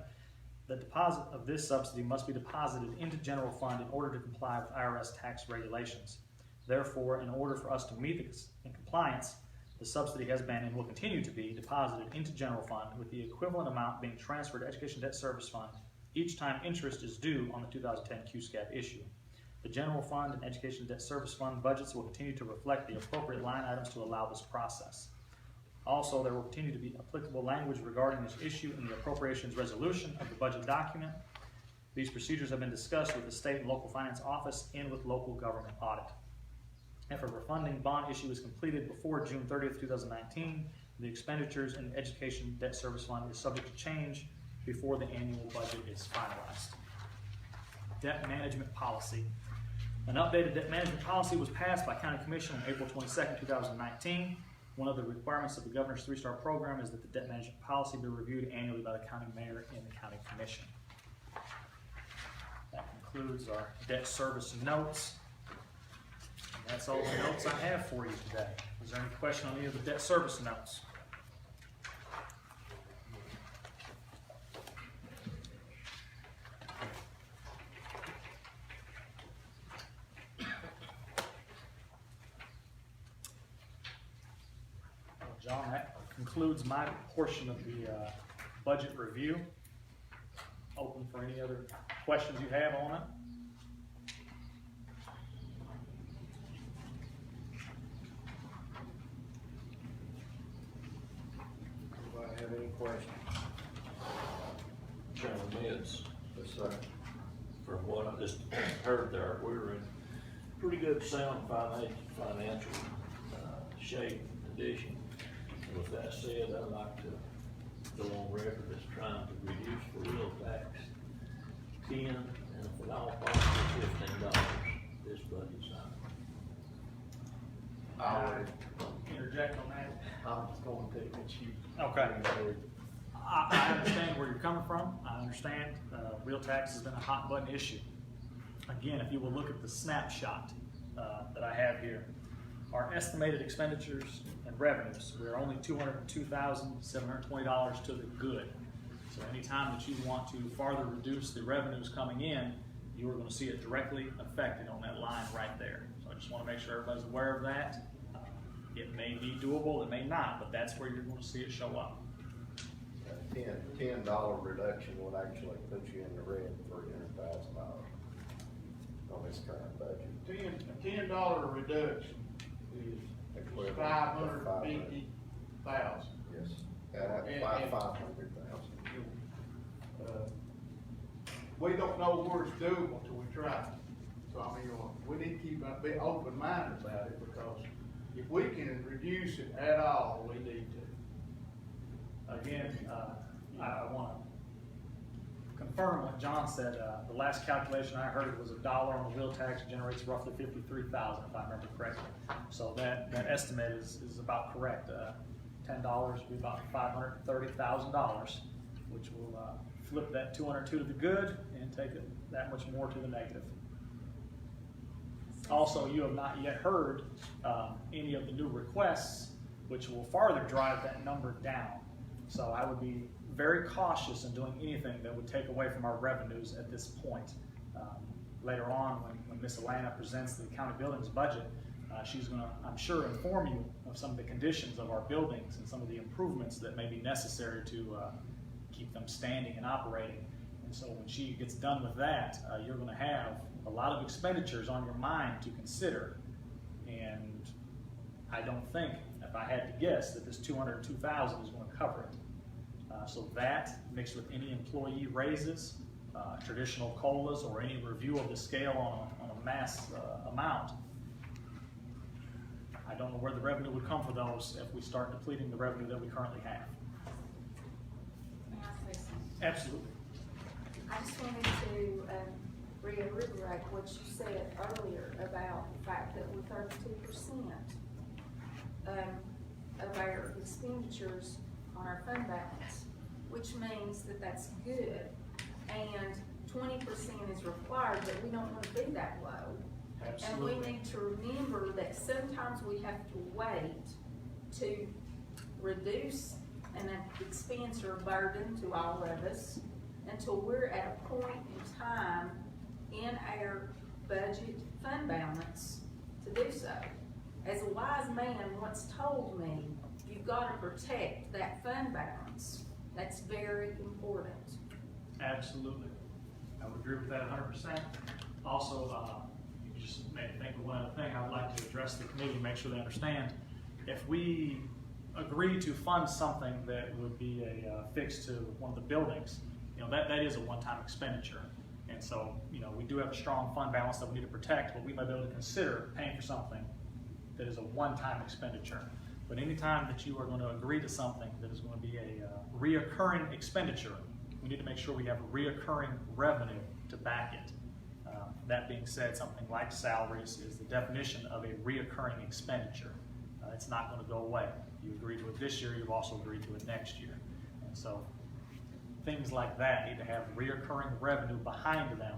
that deposit of this subsidy must be deposited into general fund in order to comply with IRS tax regulations. Therefore, in order for us to meet this in compliance, the subsidy has been and will continue to be deposited into general fund with the equivalent amount being transferred to Education Debt Service Fund each time interest is due on the 2010 QSCAP issue. The general fund and Education Debt Service Fund budgets will continue to reflect the appropriate line items to allow this process. Also, there will continue to be applicable language regarding this issue in the appropriations resolution of the budget document. These procedures have been discussed with the State and Local Finance Office and with local government audit. If a refunding bond issue is completed before June 30th, 2019, the expenditures in the Education Debt Service Fund is subject to change before the annual budget is finalized. Debt management policy. An updated debt management policy was passed by County Commission on April 22nd, 2019. One of the requirements of the Governor's 3-Star program is that the debt management policy be reviewed annually by the County Mayor and the County Commission. That concludes our debt service notes. And that's all the notes I have for you today. Is there any question on any of the debt service notes? John, that concludes my portion of the budget review. Open for any other questions you have on it. Anybody have any questions? Chairman Mitts, Yes, sir. from what I just heard there, we're in pretty good sound financial shape and condition. And with that said, I'd like to go on record as trying to reduce for real tax 10, and if at all possible, $15 this budget cycle. I'll Interject on that. I'm just going to take what you. Okay. I understand where you're coming from. I understand real tax has been a hot button issue. Again, if you will look at the snapshot that I have here, our estimated expenditures and revenues, we're only $202,720 to the good. So anytime that you want to farther reduce the revenues coming in, you are going to see it directly affected on that line right there. So I just want to make sure everybody's aware of that. It may be doable, it may not, but that's where you're going to see it show up. $10 reduction would actually put you in the red $300,000 on this current budget. $10 reduction is Equivalent to $550,000. Yes, And- 500,000. We don't know where it's doable until we try it. So I mean, we need to keep be open-minded about it, because if we can reduce it at all, we need to. Again, I want to confirm what John said. The last calculation I heard was $1 on the wheel tax generates roughly $53,000, if I remember correctly. So that estimate is about correct. $10 would be about $530,000, which will flip that 202 to the good and take it that much more to the negative. Also, you have not yet heard any of the new requests, which will farther drive that number down. So I would be very cautious in doing anything that would take away from our revenues at this point. Later on, when Ms. Alana presents the county buildings budget, she's going to, I'm sure, inform you of some of the conditions of our buildings and some of the improvements that may be necessary to keep them standing and operating. And so when she gets done with that, you're going to have a lot of expenditures on your mind to consider. And I don't think, if I had to guess, that this 202,000 is going to cover it. So that, mixed with any employee raises, traditional COLAs, or any review of the scale on a mass amount, I don't know where the revenue would come for those if we start depleting the revenue that we currently have. May I say something? Absolutely. I just wanted to reiterate what you said earlier about the fact that we're 32% of our expenditures on our fund balance, which means that that's good. And 20% is required, but we don't want to be that low. Absolutely. And we need to remember that sometimes we have to wait to reduce an expense or burden to all of us until we're at a point in time in our budget fund balance to do so. As a wise man once told me, you've got to protect that fund balance. That's very important. Absolutely. I would agree with that 100%. Also, you just made me think of one other thing I would like to address the committee and make sure they understand. If we agree to fund something that would be a fix to one of the buildings, that is a one-time expenditure. And so, we do have a strong fund balance that we need to protect, but we might be able to consider paying for something that is a one-time expenditure. But anytime that you are going to agree to something that is going to be a reoccurring expenditure, we need to make sure we have reoccurring revenue to back it. That being said, something like salaries is the definition of a reoccurring expenditure. It's not going to go away. You agree to it this year, you've also agreed to it next year. And so things like that need to have reoccurring revenue behind them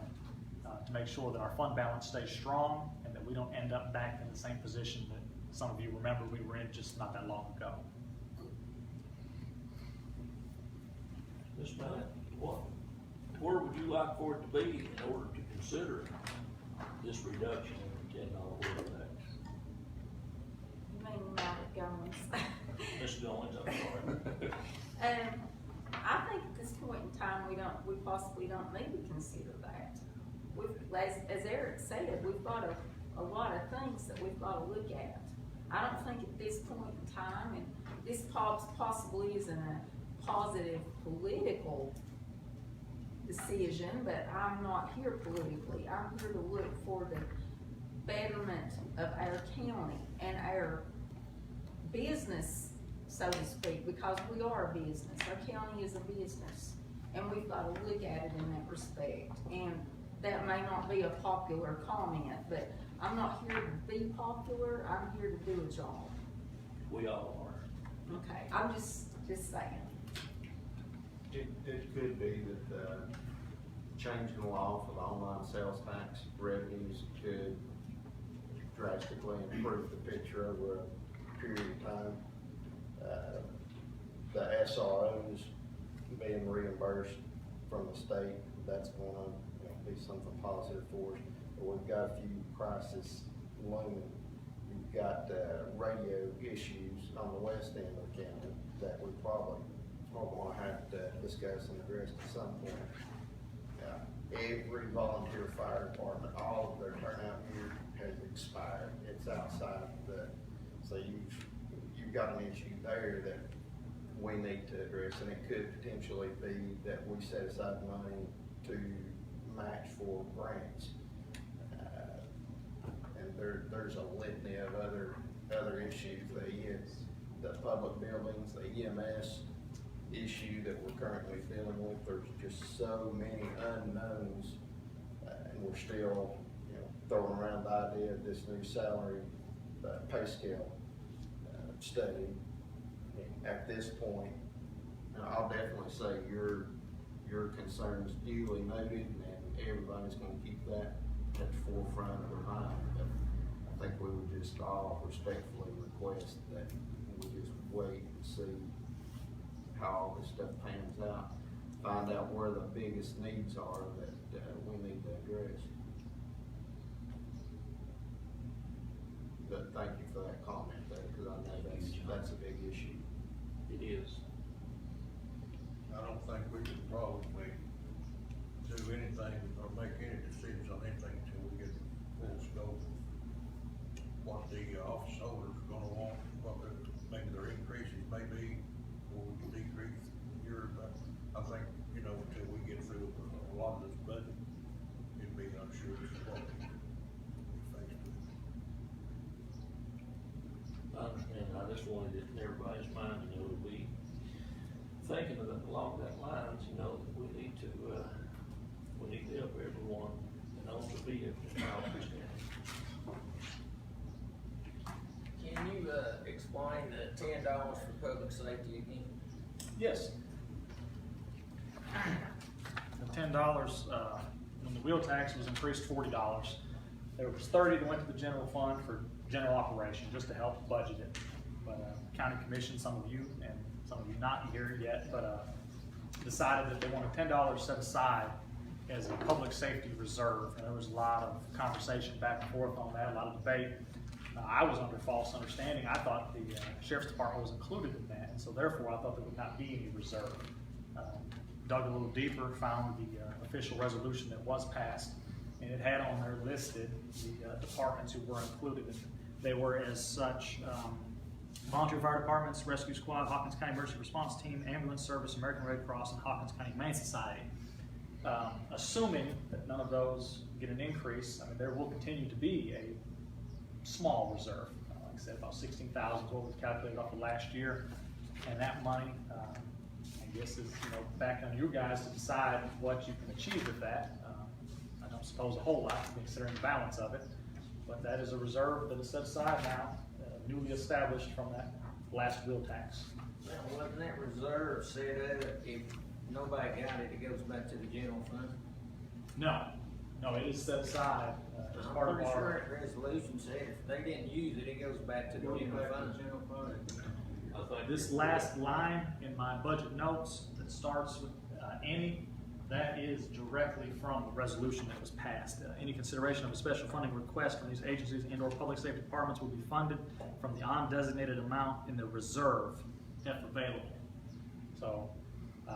to make sure that our fund balance stays strong and that we don't end up back in the same position that some of you remember we were in just not that long ago. Ms. Bennett, where would you like for it to be in order to consider this reduction in $10 wheel tax? You mean not at Goins? Ms. Goins, I'm sorry. I think at this point in time, we possibly don't need to consider that. As Eric said, we've got a lot of things that we've got to look at. I don't think at this point in time, and this possibly isn't a positive political decision, but I'm not here politically. I'm here to look for the betterment of our county and our business, so to speak, because we are a business. Our county is a business, and we've got to look at it in that respect. And that may not be a popular comment, but I'm not here to be popular. I'm here to do a job. We all are. Okay, I'm just saying. It could be that changing the law for the online sales tax revenues could drastically improve the picture over a period of time. The SROs being reimbursed from the state, that's going to be something positive for us. But we've got a few crises looming. We've got radio issues on the west end of the county that we probably are going to have to discuss and address at some point. Every volunteer fire department, all of their turnout gear has expired. It's outside so you've got an issue there that we need to address, and it could potentially be that we set aside money to match for grants. And there's a litany of other issues. The public buildings, the EMS issue that we're currently dealing with. There's just so many unknowns, and we're still, throwing around the idea of this new salary pay scale study. At this point, I'll definitely say your concerns duly noted, and everybody's going to keep that at the forefront of their mind. But I think we would just all respectfully request that we just wait and see how all this stuff pans out, find out where the biggest needs are that we need to address. But thank you for that comment though, because I know that's a big issue. It is. I don't think we can probably do anything or make any decisions on anything until we get the full scope of what the office holders are gonna want thinking of it along that lines, you know, that we need to help everyone that owns a vehicle in Hawkins County. Can you, explain the $10 for public safety again? Yes. The $10, when the wheel tax was increased $40, there was 30 that went to the general fund for general operation, just to help budget it. But county commission, some of you, and some of you not here yet, but decided that they wanted $10 set aside as a public safety reserve. And there was a lot of conversation back and forth on that, a lot of debate. I was under false understanding. I thought the sheriff's department was included in that, and so therefore I thought there would not be any reserve. Dug a little deeper, found the official resolution that was passed, and it had on there listed the departments who were included. They were as such volunteer fire departments, rescue squad, Hawkins County Emergency Response Team, ambulance service, American Red Cross, and Hawkins County Humane Society. Assuming that none of those get an increase, I mean, there will continue to be a small reserve. Like I said, about 16,000 is what was calculated off of last year, and that money, I guess, is back on you guys to decide what you can achieve with that. I don't suppose a whole lot, considering the balance of it, but that is a reserve that is set aside now, newly established from that last wheel tax. Now, wasn't that reserve set up, if nobody got it, it goes back to the general fund? No, it is set aside as part of I'm pretty our. sure that resolution said if they didn't use it, it goes back to the general fund. I think This last line in my budget notes that starts with any, that is directly from the resolution that was passed. Any consideration of a special funding request from these agencies and/or public safety departments will be funded from the undesignated amount in the reserve if available. So, I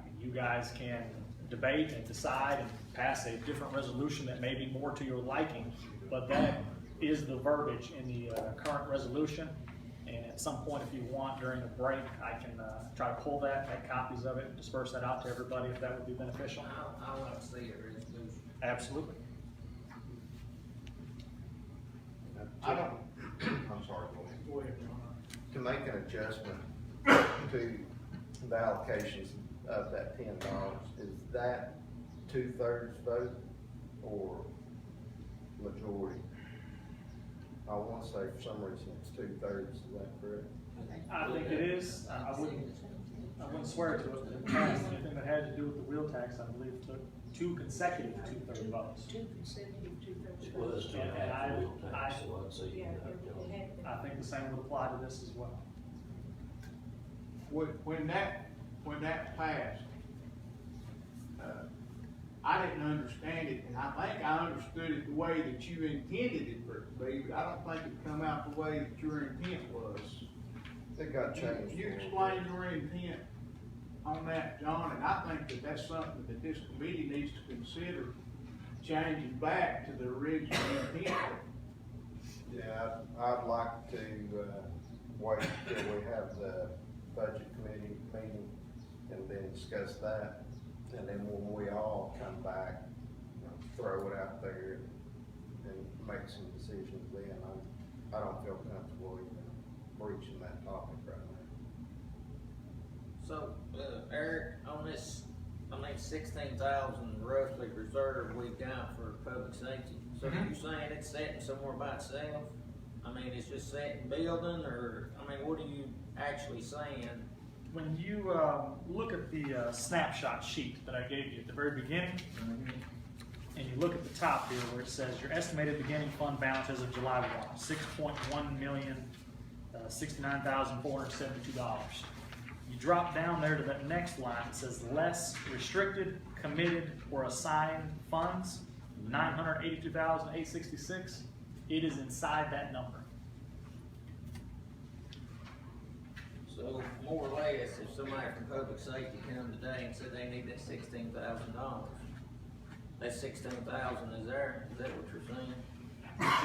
mean, you guys can debate and decide and pass a different resolution that may be more to your liking, but that is the verbiage in the current resolution. And at some point, if you want, during a break, I can try to pull that, make copies of it, and disperse that out to everybody if that would be beneficial. I want to see a resolution. Absolutely. I don't, I'm sorry, Go ahead, John. to make an adjustment to the allocations of that $10, is that 2/3 vote or majority? I want to say for some reason it's 2/3, is that correct? I think it is. I wouldn't swear to it. In the past, anything that had to do with the wheel tax, I believe, took 2 consecutive 2/3 votes. 2 consecutive 2/3 it was votes. to have wheel tax, so I'd say, Yeah, it had been. I think the same would apply to this as well. When that passed, I didn't understand it, and I think I understood it the way that you intended it for it to be, but I don't think it come out the way that your intent was. It got changed. You explained your intent on that, John, and I think that that's something that this committee needs to consider, changing back to the original intent. Yeah, I'd like to, wait till we have the budget committee meeting and then discuss that. And then when we all come back, throw it out there and make some decisions then. I don't feel comfortable even breaching that topic right now. So, Eric, on this 16,000 roughly reserve we've got for public safety, so you're saying it's sitting somewhere by itself? I mean, it's just sitting building, or, I mean, what are you actually saying? When you look at the snapshot sheet that I gave you at the very beginning, and you look at the top here where it says your estimated beginning fund balance as of July 1, $6.1 million, $69,472. You drop down there to that next line, it says less restricted, committed, or assigned funds, $982,866. It is inside that number. So, more or less, if somebody from public safety come today and said they need that $16,000, that 16,000 is there, is that what you're saying?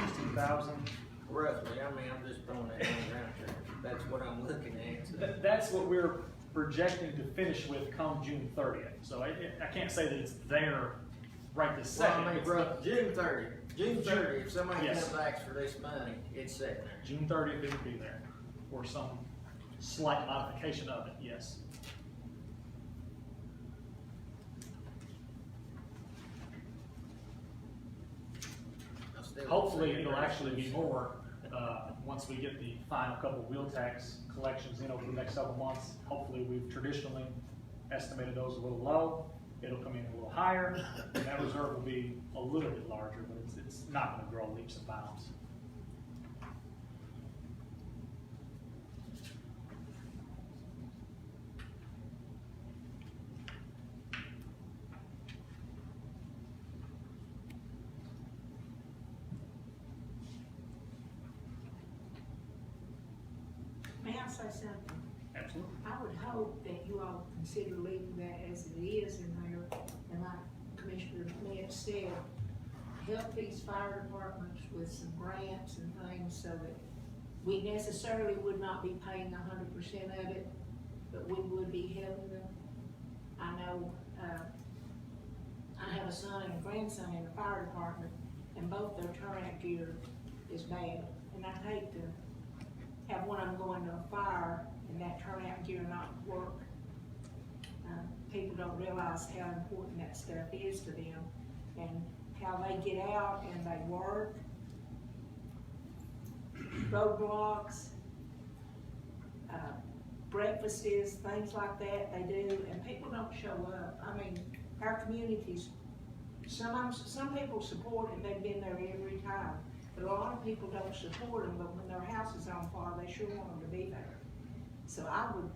16,000. Roughly, I mean, I'm just throwing that number out there, that's what I'm looking at. So. That's what we're projecting to finish with come June 30th. So I can't say that it's there right this second. Well, I mean, It's June 30, if somebody Yes. comes back for this money, it's sitting there. June 30th, it would be there, or some slight modification of it, yes. I still- Hopefully, it'll actually be more, once we get the final couple wheel tax collections in over the next several months. Hopefully, we've traditionally estimated those a little low, it'll come in a little higher, and that reserve will be a little bit larger, but it's not gonna grow leaps and bounds. May I say something? Absolutely. I would hope that you all consider leaving that as it is in there, and like Commissioner Ned said, help these fire departments with some grants and things so that we necessarily would not be paying 100% of it, but we would be helping them. I know, I have a son and a grandson in the fire department, and both their turnout gear is bad, and I'd hate to have one of them go into a fire and that turnout gear not work. People don't realize how important that stuff is to them and how they get out and they work. Roadblocks, breakfasts, things like that they do, and people don't show up. I mean, our communities, some people support and they've been there every time. But a lot of people don't support them, but when their house is on fire, they sure want them to be there. So I would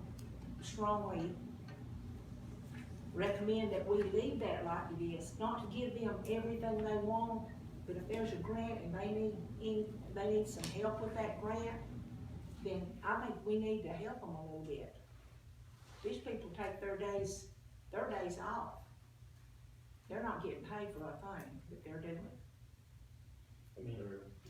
strongly recommend that we leave that like it is, not to give them everything they want, but if there's a grant and they need some help with that grant, then I think we need to help them a little bit. These people take their days off. They're not getting paid for a thing that they're doing. And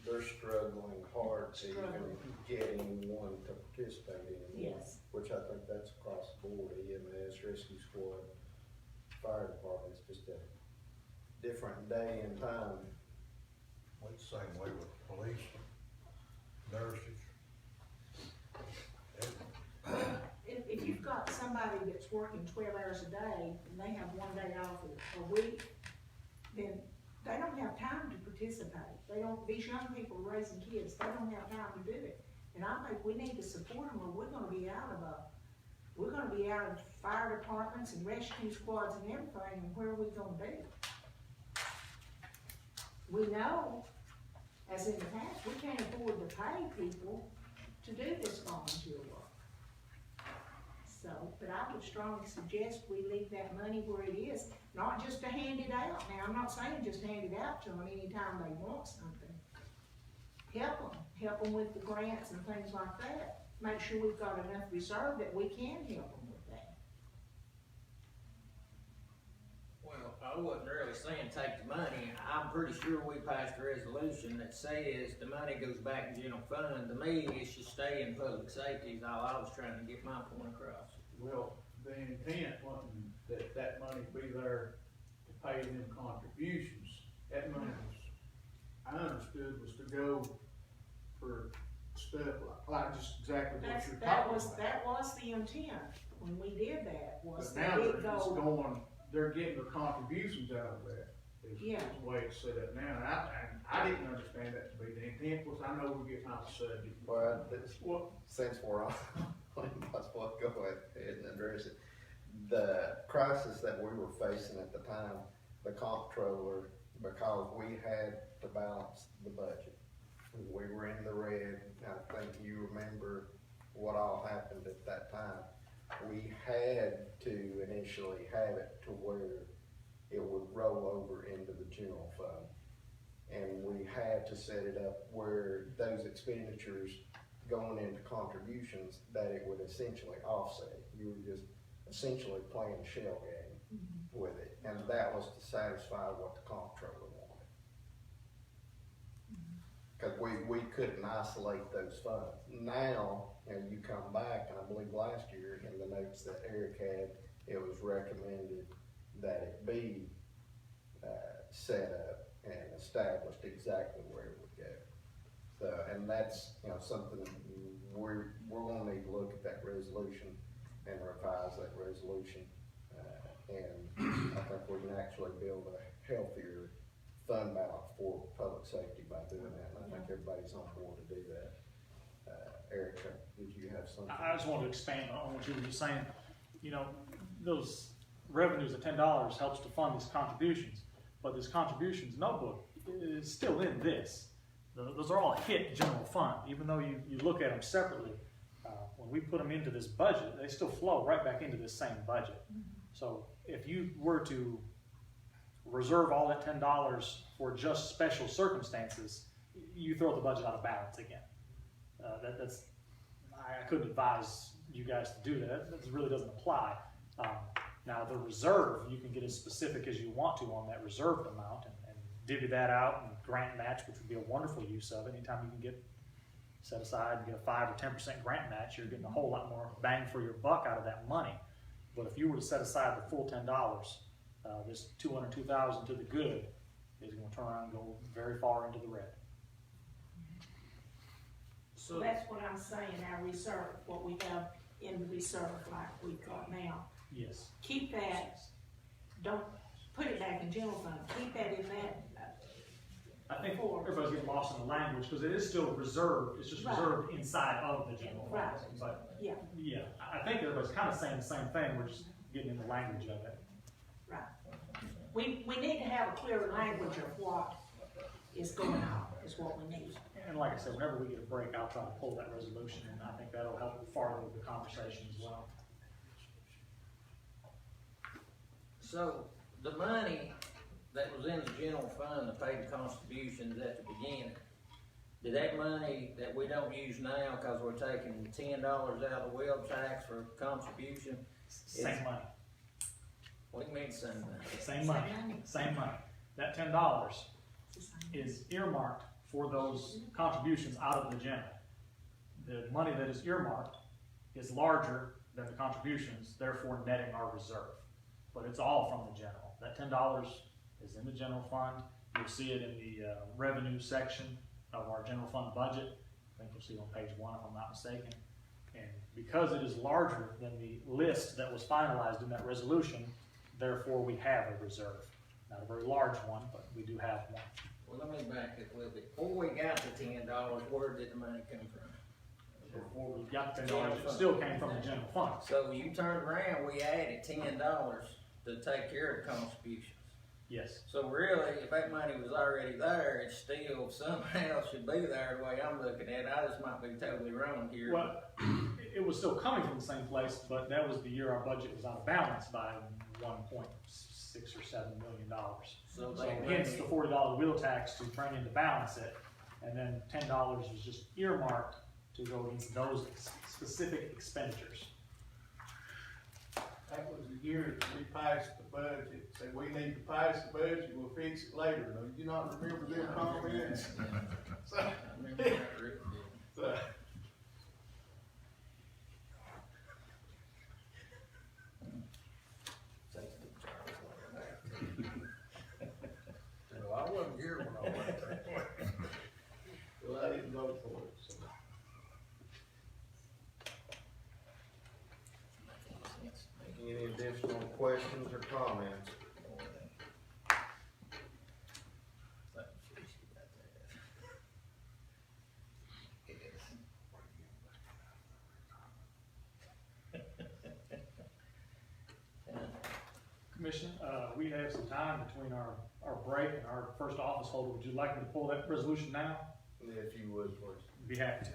they're struggling hard to even get anyone to participate in it. Yes. Which I think that's across the board, EMS, rescue squad, fire department, it's just a different day and time. Well, it's the same way with police, nurses. If you've got somebody that's working 12 hours a day and they have one day off a week, then they don't have time to participate. These young people are raising kids, they don't have time to do it. And I think we need to support them or we're gonna be out of fire departments and rescue squads and everything, and where are we gonna be? We know, as in the past, we can't afford to pay people to do this volunteer work. So, but I would strongly suggest we leave that money where it is, not just to hand it out. Now, I'm not saying just hand it out to them anytime they want something. Help them with the grants and things like that. Make sure we've got enough reserve that we can help them with that. Well, I wasn't really saying take the money. I'm pretty sure we passed a resolution that says the money goes back in general fund. To me, it should stay in public safety is all I was trying to get my point across. Well, the intent wasn't that money be there to pay them contributions. That money was, I understood, was to go for stuff like just exactly what you're talking about. That was the intent when we did that, was But that now it they're just go. going, they're getting their contributions out of that. Is Yeah. the way it's set up now, and I didn't understand that to be the intent, was I know we're getting off the subject. Well, Well, since we're on, I might as well go ahead and address it. The crisis that we were facing at the time, the comptroller, because we had to balance the budget. We were in the red, I think you remember what all happened at that time. We had to initially have it to where it would roll over into the general fund. And we had to set it up where those expenditures going into contributions, that it would essentially offset. You were just essentially playing a shell game with it. And that was to satisfy what the comptroller wanted. Cause we couldn't isolate those funds. Now, you come back, and I believe last year in the notes that Eric had, it was recommended that it be, set up and established exactly where it would go. So, and that's, something we're gonna need need to look at that resolution and revise that resolution. And I think we can actually build a healthier fund balance for public safety by doing that, and I think everybody's on board to do that. Erica, did you have something? I just wanted to expand on what you were just saying. You know, those revenues of $10 helps to fund these contributions, but this contributions notebook is still in this. Those are all hit general fund, even though you look at them separately. When we put them into this budget, they still flow right back into this same budget. So if you were to reserve all that $10 for just special circumstances, you throw the budget out of balance again. I couldn't advise you guys to do that. That really doesn't apply. Now the reserve, you can get as specific as you want to on that reserved amount and divvy that out and grant match, which would be a wonderful use of it. Anytime you can get set aside and get a 5 or 10% grant match, you're getting a whole lot more bang for your buck out of that money. But if you were to set aside the full $10, this $202,000 to the good is going to turn around and go very far into the red. So that's what I'm saying, our reserve, what we have in the reserve like we've got now. Yes. Keep that, don't put it back in general fund, keep that in that. I think everybody's getting lost in the language because it is still reserved. It's just reserved inside of the general fund. Right. But Yeah. yeah, I think everybody's kind of saying the same thing. We're just getting in the language of it. Right. We need to have a clearer language of what is going on, is what we need. And like I said, whenever we get a break, I'll try to pull that resolution, and I think that'll help farther the conversation as well. So, the money that was in the general fund to pay the contributions at the beginning, did that money that we don't use now because we're taking $10 out of the wheel tax for contribution? Same money. What do you mean same money? Same money. Same money. That $10 is earmarked for those contributions out of the general. The money that is earmarked is larger than the contributions, therefore netting our reserve. But it's all from the general. That $10 is in the general fund. You'll see it in the revenue section of our general fund budget. I think you'll see it on page 1 if I'm not mistaken. And because it is larger than the list that was finalized in that resolution, therefore we have a reserve. Not a very large one, but we do have one. Well, let me back it a little bit. Before we got the $10, where did the money come from? Before we got the $10, it still came from the general fund. So you turned around, we added $10 to take care of the contributions. Yes. So really, if that money was already there, it still somehow should be there the way I'm looking at it. I just might be totally wrong here. Well, it was still coming from the same place, but that was the year our budget was out of balance by $1.6 or $7 million. So Hence the $40 wheel tax to bring in to balance it, and then $10 was just earmarked to go against those specific expenditures. That was the year that we passed the budget, said we need to pass the budget, we'll fix it later. No, you do not remember them comments? So, I remember that really good. so, Well, I wasn't here when I went there. well, I didn't vote for it, so. Any additional questions or comments? Commission, we have some time between our break and our first office holder. Would you like me to pull that resolution now? If you would, please. Be happy to.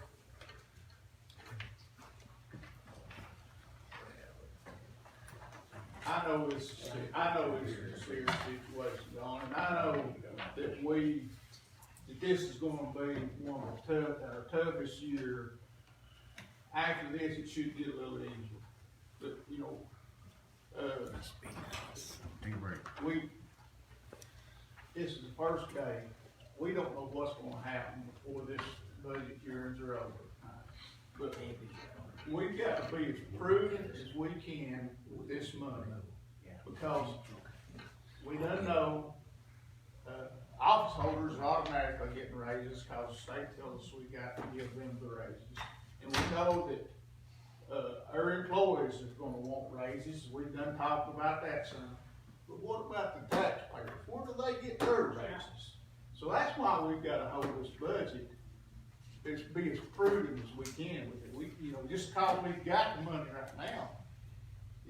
I know it's a serious situation, Don, and I know that this is gonna be one of our toughest year. After this, it should get a little easier, but, you know, this is the first day, we don't know what's gonna happen before this budget hearings are over. But we've got to be as prudent as we can with this money, because we don't know, office holders are automatically getting raises, because the state tells us we got to give them the raises. And we know that our employees is gonna want raises, we've done talked about that some. But what about the taxpayers? Where do they get their raises? So that's why we've gotta hold this budget, be as prudent as we can with it. We, just cause we got the money right now,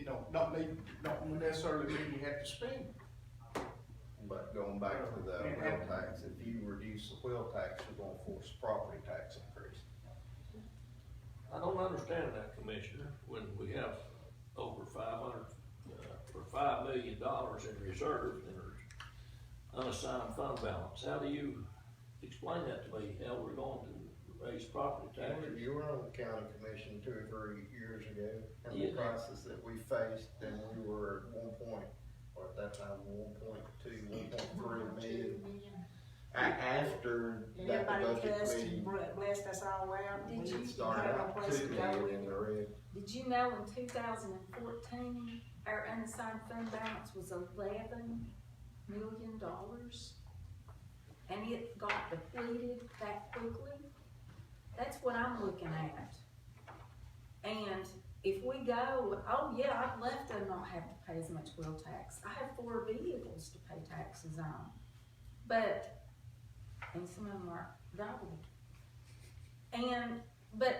don't necessarily mean you have to spend it. But going back to the wheel tax, if you reduce the wheel tax, you're gonna force a property tax increase. I don't understand that, Commissioner, when we have over or $5 million in reserves and there's unassigned fund balance. How do you explain that to me, how we're going to raise property taxes? You were on the county commission 2 or 3 years ago, and Yeah. the crisis that we faced, and we were at one point, or at that time, 1.2, 1.3 million. After And that, the everybody budget cussed committee, and blessed us all out. Did We you started had no out place 2 to go. million in the red. Did you know in 2014, our unassigned fund balance was $11 million? And it got depleted that quickly? That's what I'm looking at. And if we go, oh yeah, I'd love to not have to pay as much wheel tax. I have 4 vehicles to pay taxes on. And some of them are doubled. But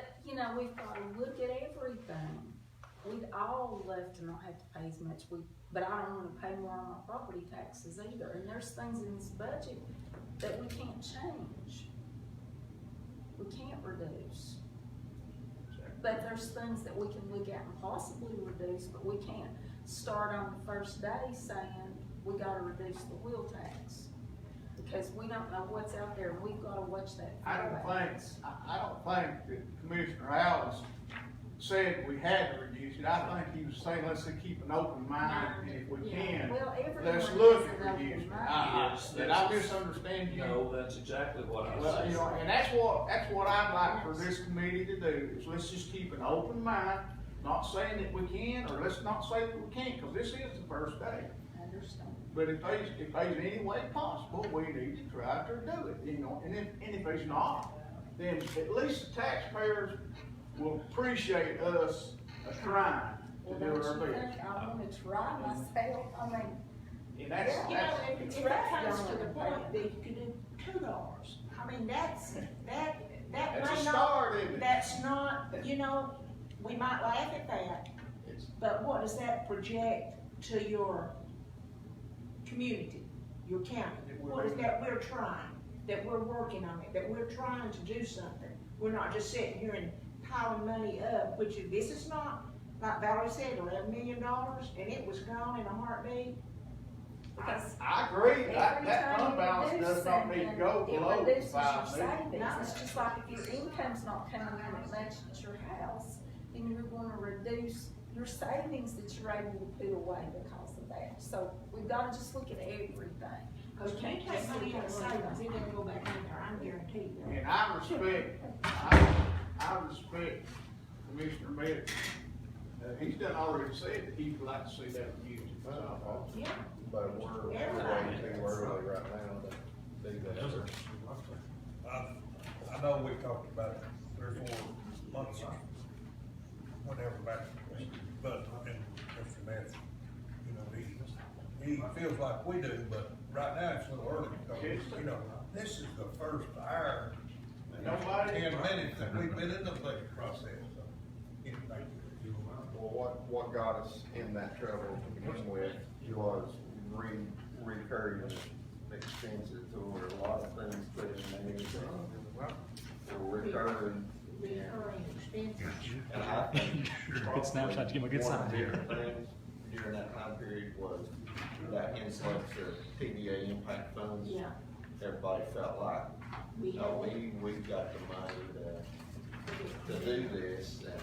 we've got to look at everything. We'd all love to not have to pay as much, but I don't want to pay more on my property taxes either. And there's things in this budget that we can't change. We can't reduce. But there's things that we can look at and possibly reduce, but we can't start on the first day saying we gotta reduce the wheel tax. Because we don't know what's out there, and we've gotta watch that. I don't think that Commissioner Allen said we had to reduce it. I think he was saying, let's keep an open mind, and if we can, Well, everyone let's has look an at open reducing it. mind. Yes, Did I misunderstand you? No, that's exactly what I Well, was and that's what I'd like for this committee to do, is let's just keep an open mind, not saying that we can, or let's not say that we can't, cause this is the first day. I understand. But if there's any way possible, we need to try to do it, and if there's not, then at least the taxpayers will appreciate us trying to Well, do don't our you best. think I wanna try myself? I mean, And that's, If It's it right. comes to the point that you could do $2, I mean, that that's a may not, start, isn't it? that's not, we might laugh at that, but what does that project to your community, your county? What is that we're trying, that we're working on it, that we're trying to do something? We're not just sitting here and piling money up, this is not, like Valerie said, $11 million, and it was gone in a heartbeat. because I agree, every that time fund you balance do does not need to something, go it below reduces 5 your million. savings. It's just like if your income's not coming in at much at your house, then you're gonna reduce your savings that you're able to put away because of that. So we've gotta just look at everything. Cause you can't take money out of savings, it doesn't go back in there, I guarantee you. And I respect Commissioner Metz. He's done already said that he'd like to see that reduced. Yeah. But we're way too early right now to do that. I know we talked about it 3 or 4 months ago, whenever back, but, and Mr. Metz, he feels like we do, but right now it's a little early, because, this is the first hour, and 10 minutes that we've been in the budget process, so, thank you. Well, what got us in that trouble to begin with was recurring expenses, or a lot of things put in there that were recurring. Recurring expenses. And I think Good snapshot to give a good one sign of the here. bigger things during that time period was that influx of TDA impact funds. Yeah. Everybody felt like, we've got the money to do this, and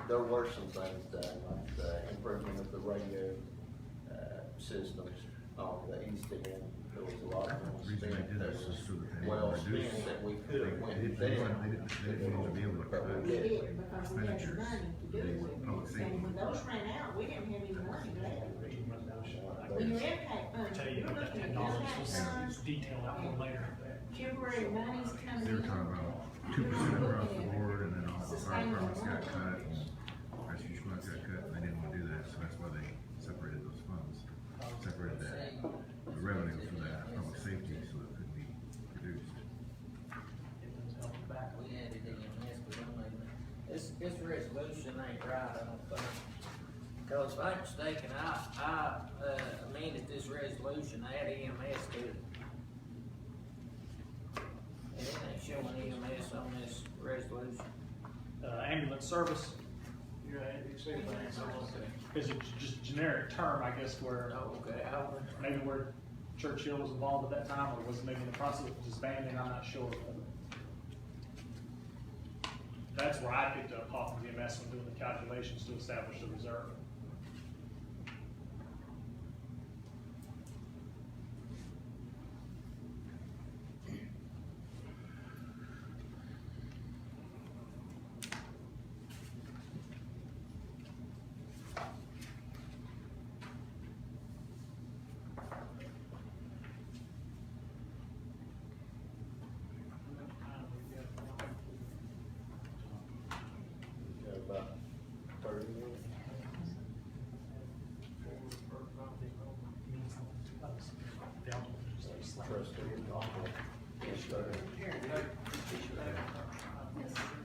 there were some things done, like the improvement of the radio, systems on the east end. There was a lot of money spent that was well spent that we could have went then. But We we didn't. didn't, because we had the money to do it, and when those ran out, we didn't have any money left. When your impact funds, Tell you you're what that looking at $10 impact was, funds, detail that one later. temporary monies coming They in. were talking about 2% across the board, and then all the fire departments got cut. separate that, the revenue for that public safety, so it could be reduced. We added EMS, but I mean, this resolution ain't right, I don't think. Cause if I'm mistaken, I amended this resolution, add EMS to it. And it ain't showing EMS on this resolution. Ambulance service Yeah, you see that. is a just generic term, I guess, where Oh, okay, maybe where Churchill was involved at that time, or was maybe in the process of disbanding, I'm not sure. That's where I picked up Hawkins EMS when doing the calculations to establish the reserve. Got about 30 minutes.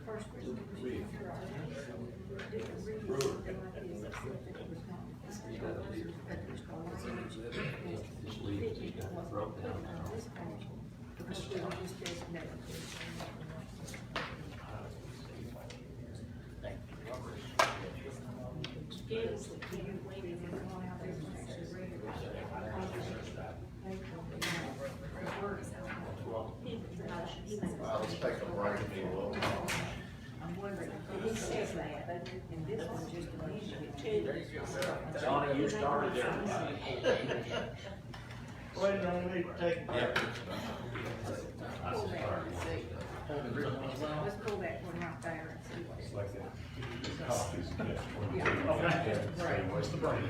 Trustee. Just leave it, you got it broke down now. Well, let's take a break if you will. I'm wondering, he says that, and this one's just a minute too. Johnny, you started there. Wait, don't need to take. Let's pull that one right there and see what it is. Like Okay, right, what's the break?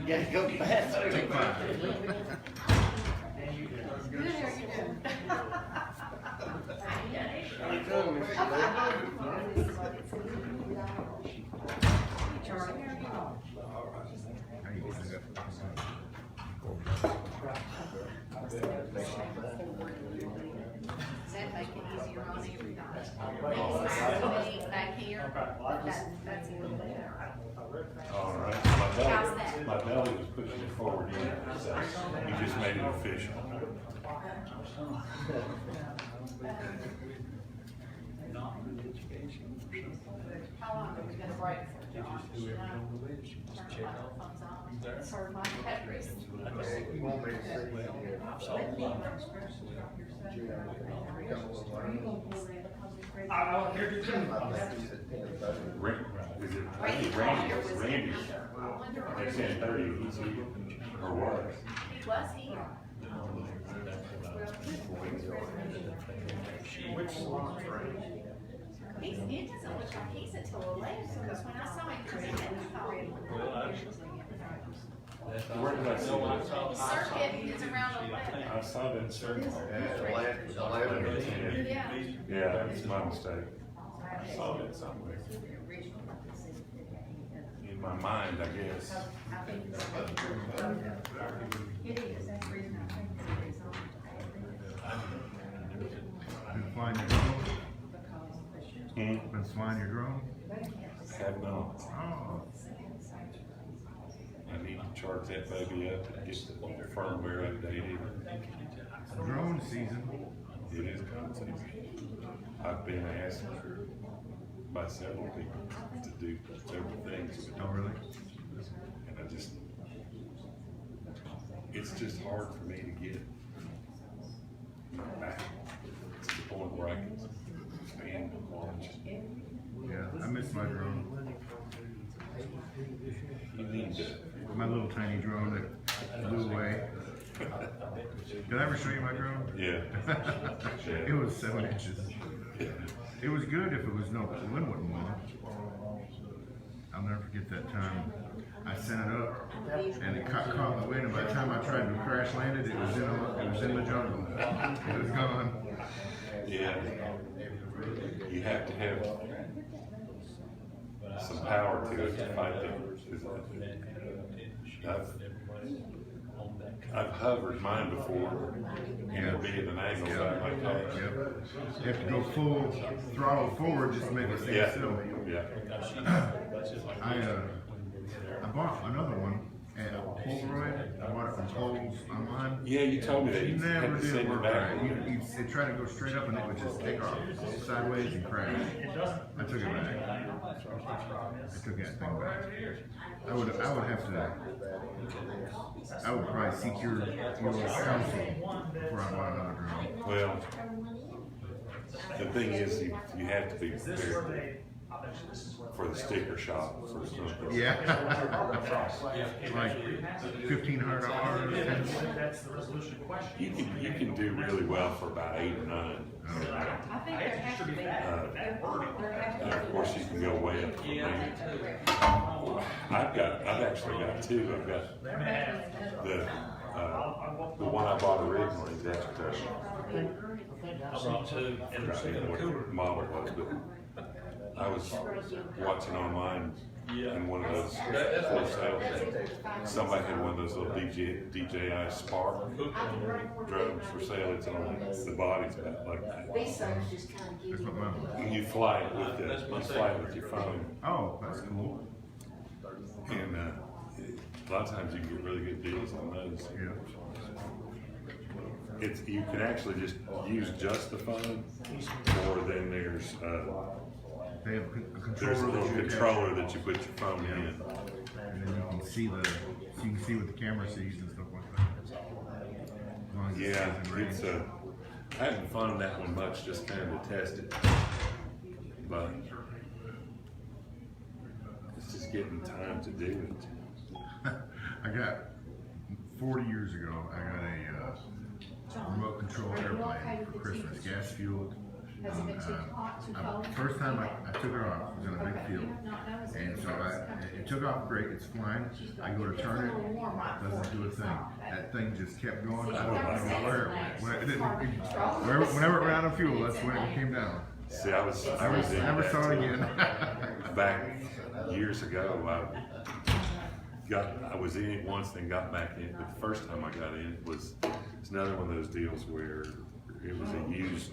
Yeah, go fast. Take five. Good, how you doing? Charlie, how are you? How you gonna get Does that make it easier on everybody? Back here, that's a little better. All right, How's that? my belly was pushing it forward, you just made it official. How long are we gonna break for, Josh? Turn the microphones on. Sir, Mike Petrus. You want me to see here? I want to hear you too. I think he's at 10:30. Is it, I think Randy, they said 30, or what? He was here. Which salon's ready? It doesn't look like he's until 11, because when I saw him present, I thought. Where did I see that? The circuit is around 11. I saw that circle. At 11 or 10. Yeah. Yeah, that's my mistake. I saw that somewhere. In my mind, I guess. It is, that's the reason I think it is on. Been flying your drone? Hmm? Been flying your drone? Have not. Oh, I need to charge that baby up and get the firmware updated. drone season. It is content. I've been asked by several people to do several things. Oh, really? And I just, it's just hard for me to get back to the point where I can stand and watch. Yeah, I miss my drone. You need to. My little tiny drone that flew away. Did I ever show you my drone? Yeah. It was 7 inches. It was good if it was no, the wind wasn't blowing. I'll never forget that time. I sent it up and it caught in the wind, and by the time I tried to crash land it, it was in the jungle. It was gone. Yeah. You have to have some power to it to fight them. I've hovered mine before, and it'll be at an angle back like that. Yep. You have to go full throttle forward just to make it stay Yeah, still. yeah. I bought another one at Polaroid. I bought it from Kohl's online. Yeah, you told me that. It You never had to did send it work back. right. It tried to go straight up and it would just take off sideways and crash. I took it back. I took that thing back. I would have to. I would probably seek your counsel before I bought another drone. Well, the thing is, you have to be prepared for the sticker shop for something. Yeah. Like $1,500. You can do really well for about 8 or 9. I think there has to be. Of course, you can go way up. I've actually got 2. I've got the one I bought originally. That I brought 2. I forgot what the model was, but I was watching online and one of those for sale. Somebody had one of those little DJI Spark drones for sale. It's on the body's about like that. And you fly it with your phone. Oh, that's cool. And a lot of times you can get really good deals on those. Yeah. You can actually just use just the phone, or then there's They have a there's a controller little that you controller that you put your phone in. and then you can see what the camera sees and stuff like that. As long as it Yeah, stays in range. I haven't found that one much, just kind of to test it. But it's just getting time to do it. I got 40 years ago. I got a remote control airplane for Christmas, gas fueled. First time I took it off, it was in a big field, and so it took off great. It's flying. I go to turn it, doesn't do a thing. That thing just kept going. I don't know where it went. Whenever it ran out of fuel, that's when it came down. See, I was in Never that saw it too. again. Back years ago, I was in it once, then got back in. But the first time I got in, it's another one of those deals where it was a used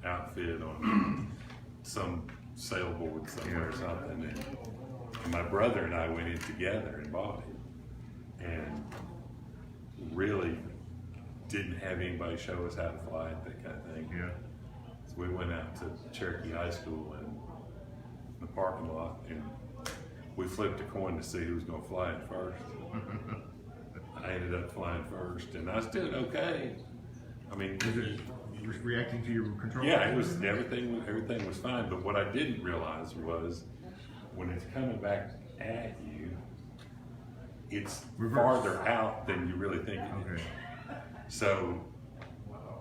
outfit on some sailboard somewhere or something, and my brother and I went in together and bought it, and really didn't have anybody show us how to fly it, that kind of thing. Yeah. So we went out to Cherokee High School in the parking lot, and we flipped a coin to see who was going to fly it first. I ended up flying first, and I was doing okay. I mean, Was it reacting to your control? yeah, it was everything was fine. But what I didn't realize was when it's coming back at you, it's farther out than you really think it is. Okay. So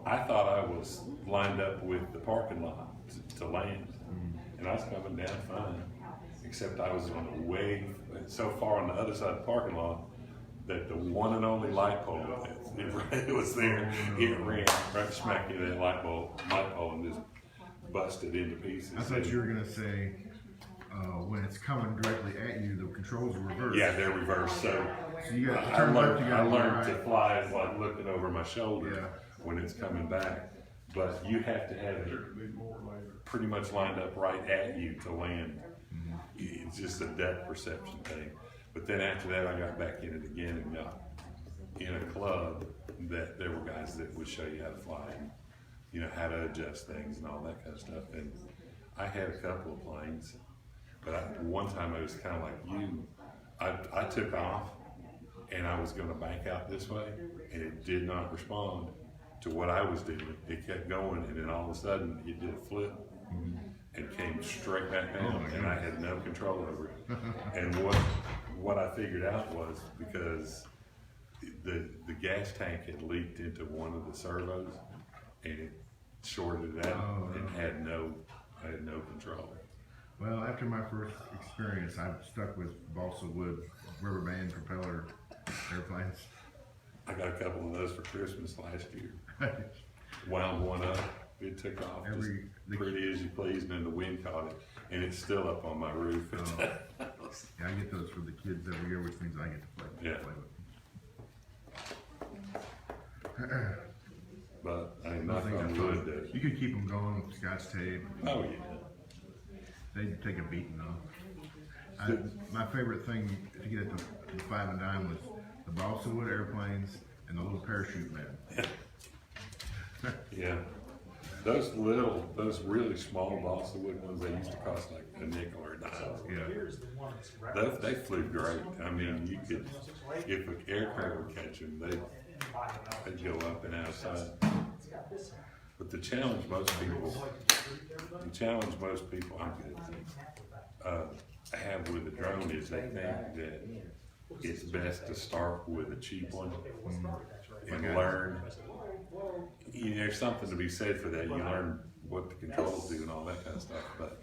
I thought I was lined up with the parking lot to land, and I was coming down fine. Except I was on a way so far on the other side of the parking lot that the one and only light pole, it was there, it ran right smack into that light pole and just busted into pieces. I thought you were gonna say when it's coming directly at you, the controls are reversed. Yeah, they're reversed. So you got to I turn left. You got learned to to fly like looking over my shoulder Yeah. when it's coming back. But you have to have it pretty much lined up right at you to land. It's just a depth perception thing. But then after that, I got back in it again and got in a club that there were guys that would show you how to fly and, you know, how to adjust things and all that kind of stuff. And I had a couple of planes, but one time I was kind of like you. I took off and I was going to bank out this way, and it did not respond to what I was doing. It kept going, and then all of a sudden it did a flip. And came straight back down, and I had no control over it. And what I figured out was because the gas tank had leaked into one of the servos, and it shorted it out, and I had no control. Well, after my first experience, I stuck with balsa wood rubber band propeller airplanes. I got a couple of those for Christmas last year. Wound one up. It took off pretty as you please, and then the wind caught it, and it's still up on my roof. Yeah, I get those for the kids every year, which means I get to play with them. But I mean, Those knock things on are wood, fun. that, You could keep them going with scotch tape. oh, yeah. They take a beating though. My favorite thing to get at the five and dime was the balsa wood airplanes and the little parachute men. Yeah. Those really small balsa wood ones, they used to cost like a nickel or a dime. Yeah. They flew great. I mean, you could, if an aircraft would catch them, they'd go up and out of sight. But the challenge most people, I'm good, have with a drone is they think that it's best to start with a cheap one and learn. You know, there's something to be said for that. You learn what the controls do and all that kind of stuff. But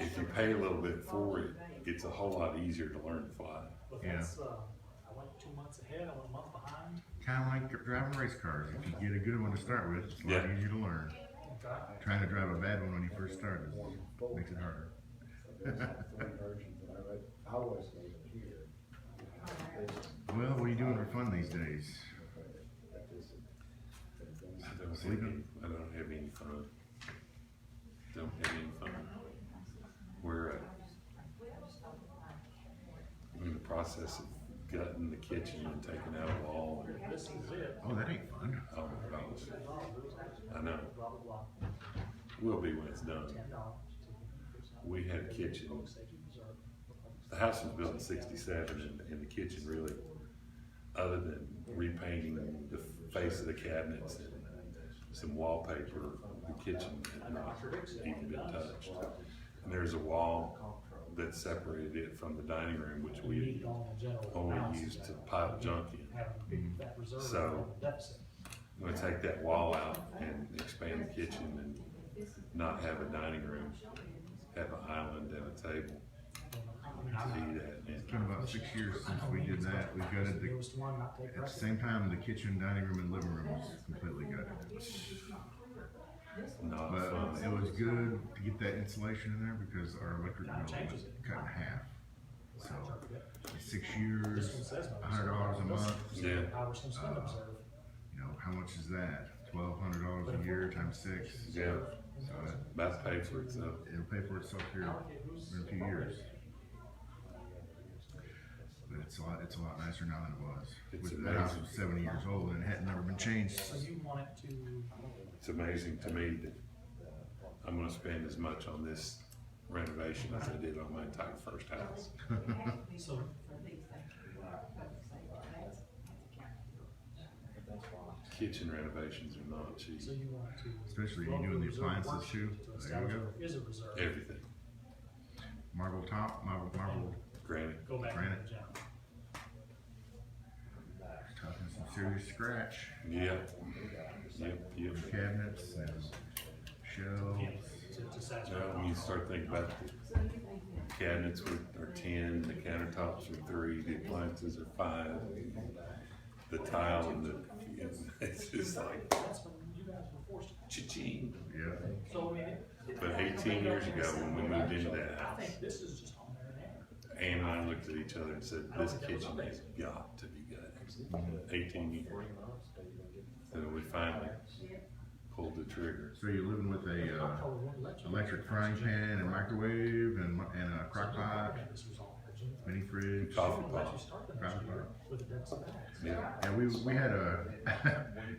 if you pay a little bit for it, it's a whole lot easier to learn to fly. Yeah. I went 2 months ahead, I went a month behind. Kind of like driving race cars. If you get a good one to start with, it's a lot easier to learn. Trying to drive a bad one when you first start makes it harder. Well, what are you doing for fun these days? I don't have any fun. Don't have any fun. We're in the process of gutting the kitchen and taking out a wall. Oh, that ain't fun. Oh my gosh. I know. Will be when it's done. We had a kitchen. The house was built in '67, and the kitchen really, other than repainting the face of the cabinets and some wallpaper, the kitchen had not even been touched. And there's a wall that separated it from the dining room, which we only used to pile junk in. So I'm going to take that wall out and expand the kitchen and not have a dining room, have an island and a table. It's been about 6 years since we did that. We gutted at the same time the kitchen, dining room, and living room was completely gutted. But it was good to get that insulation in there because our electric bill was cut in half. So 6 years, $100 a month. Yeah. You know, how much is that? $1,200 a year times 6. Yeah. So About to pay for itself. it'll pay for itself here in a few years. But it's a lot nicer now than it was. The house was 70 years old and it had never been changed. So you want it to. It's amazing to me that I'm going to spend as much on this renovation as I did on my entire first house. So. Kitchen renovations are not cheap. So you want to. Especially if you're doing the appliances too. There we go. Is a reserve. Everything. Marble top, marble Granite. Go back Granite. to the general. talking some serious scratch. Yep. Cabinets and shelves. Well, when you start thinking about the cabinets are 10, the countertops are 3, the appliances are 5, the tile and it's just like cha-ching. Yeah. But 18 years ago when we moved into that house, Ann and I looked at each other and said, this kitchen has got to be good. 18 years. So we finally pulled the trigger. So you're living with a electric frying pan and microwave and a crock pot, mini fridge, Coffee pot. Yeah, we had a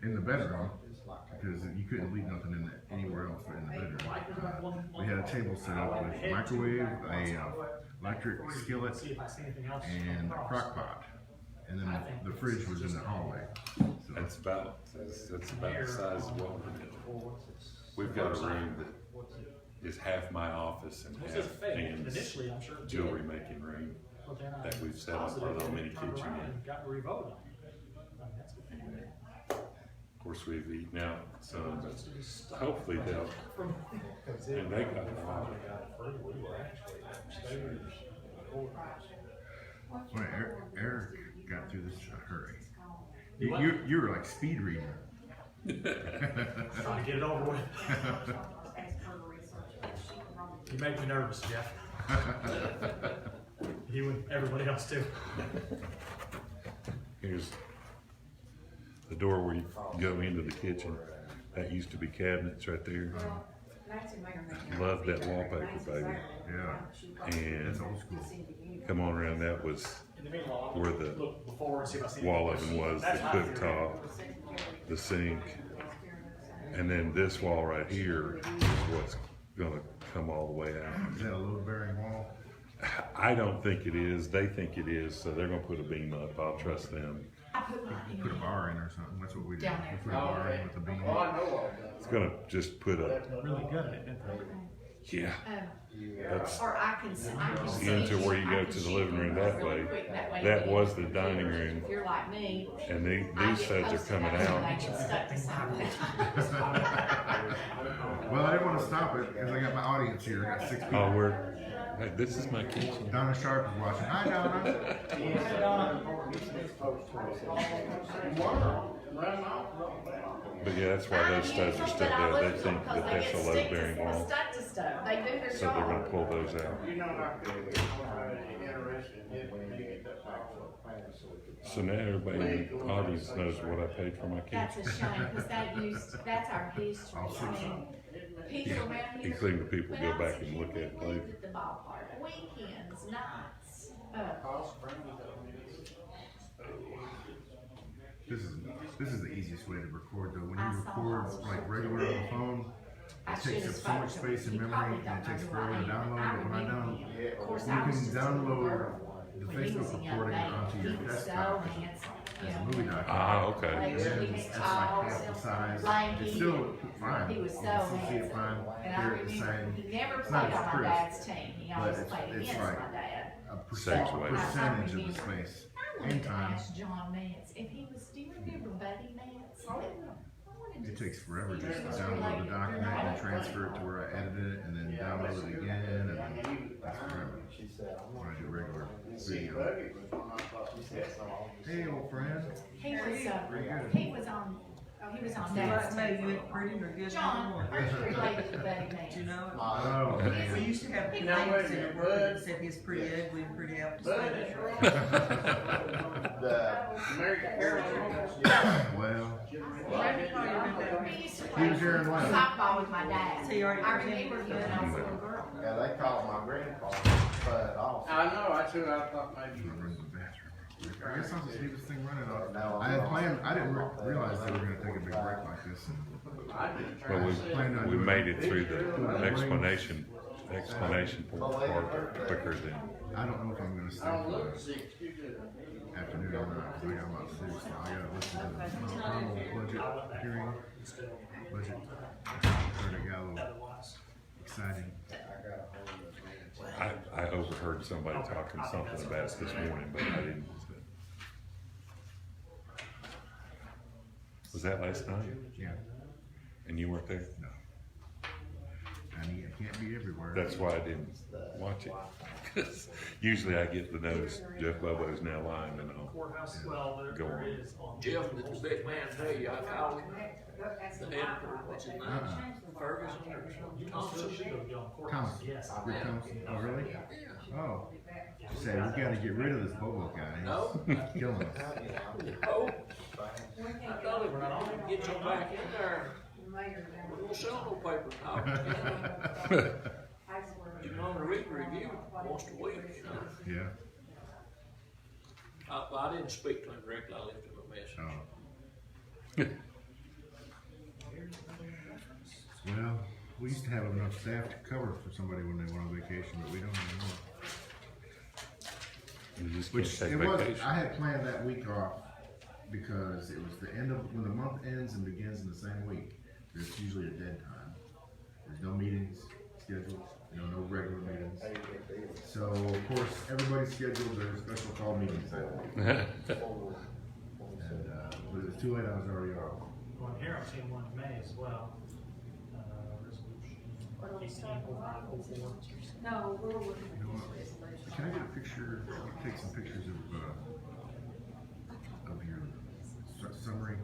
in the bedroom because you couldn't leave nothing in anywhere else but in the bedroom. We had a table set up with microwave, a electric skillet, and a crock pot, and then the fridge was in the hallway. So That's about the size of what we're doing. We've got a room that is half my office and half Ann's jewelry making room that we've set up our little mini kitchen in. Of course, we've eaten out some, but hopefully they'll. And they got a lot. Well, Eric got through this in a hurry. You were like speed reading. Trying to get it over with. You make me nervous, Jeff. You and everybody else too. Here's the door where you go into the kitchen, that used to be cabinets right there. Loved that wallpaper, baby. Yeah. And It's old school. come on around, that was where the Look before and see if I see wall any oven was, the questions. That's my theory. cooktop, the sink. And then this wall right here is what's gonna come all the way out. Is that a load bearing wall? I don't think it is, they think it is, so they're gonna put a beam up, I'll trust them. Put a bar in or something, that's what we did. Down We there. put a bar in with a beam. Oh, I know all that. It's gonna just put a, Really good at it, didn't they? yeah, that's Or I can see. into where you go to the living room that way. That was the dining room, If you're like me. and I these get studs are posted coming after out. they get stuck to something. Well, I didn't wanna stop it, cause I got my audience here, I got 6 people. Oh, hey, this is my kitchen. Donna Sharp is watching. Hi, Donna. But yeah, that's why those studs are still there, they think that that's a load bearing wall, Stuck to stuff. They do their so they're gonna job. pull those out. You know, like, interested in it, when you get that back. So now everybody in the audience knows what I paid for my That's kitchen, a shame, cause that's our history. I mean, people around here. including the people When go I was back a and kid, look we at it lived later. at the ballpark, weekends, nights. This is the easiest way to record though. When you record like regular on the phone, it takes up so much space in memory and it takes forever to download. But when I download, you can download the Facebook recording onto your desktop as a movie document. Ah, okay. And then it's like half the size. It's still fine. He was You so can still see it handsome. fine, And I hear it the remember, same. he never It's not played as on my crisp, dad's team, he always but played it's against like my dad. a Saves weight. percentage of the remember. space I and wanted to time. ask John Mance if he was, do you remember Buddy Mance? I wanted It to- takes forever just to download the document and transfer it to where I edited it and then download it again and then that's forever. When I do regular video. Hey, old friend. He was, Pretty good. he was on Dad's team. John, are you related to Buddy Mance? You know, Oh, we man. used to have Now, wait a things in minute, the work Bud. that said he's pretty ugly and pretty out to But say. it's wrong. The, American Airlines. Well, He used to he play was here in London. softball with my dad. So you already I pretended remember to him when I was a be little girl. yeah, they called my grandpa, but also. I know, that's who I thought maybe. I'm gonna run to the bathroom. I guess I'll just leave this thing running off. No, I had planned, I didn't realize they were gonna take a big break like this. I didn't try Well, to say. we made it through the explanation part quicker than, I don't know if I'm gonna stay I don't for look the sick, you do. afternoon or not, 'cause I got a lot to do, so I gotta listen to the final budget hearing. Budget, heard it got a little exciting. I overheard somebody talking something about it this morning, but I didn't. Was that last night? Yeah, And you weren't there? no. I can't be everywhere. That's why I didn't watch it. 'Cause usually I get the notice, Jeff Bobo's now lying and all. Courthouse, well, Go there on. is on. Jeff, this is big man, tell you, I called him, the editor, what's his name? Ferguson or something, Thompson. Thomas, Yes. Rick Thomas, oh really? Oh, say, we gotta get rid of this Bobo guy, No. he's killing us. Oh, I thought he was gonna get you back in there. We don't sell no paper copies. You can only read and review once a week, you know. Yeah, I didn't speak to him directly, I left him a message. oh. Well, we used to have enough staff to cover for somebody when they went on vacation, but we don't anymore. You just can't Which, take it was, vacation. I had planned that week off because it was the end of, when the month ends and begins in the same week, there's usually a dead time. There's no meetings scheduled, no regular meetings. So, of course, everybody's scheduled their special call meetings that week. And, but it was too late, I was already off. Well, here I'm seeing one in May as well. Resolution. No, we're looking You know what? at this resolution. Can I get a picture, take some pictures of your summary?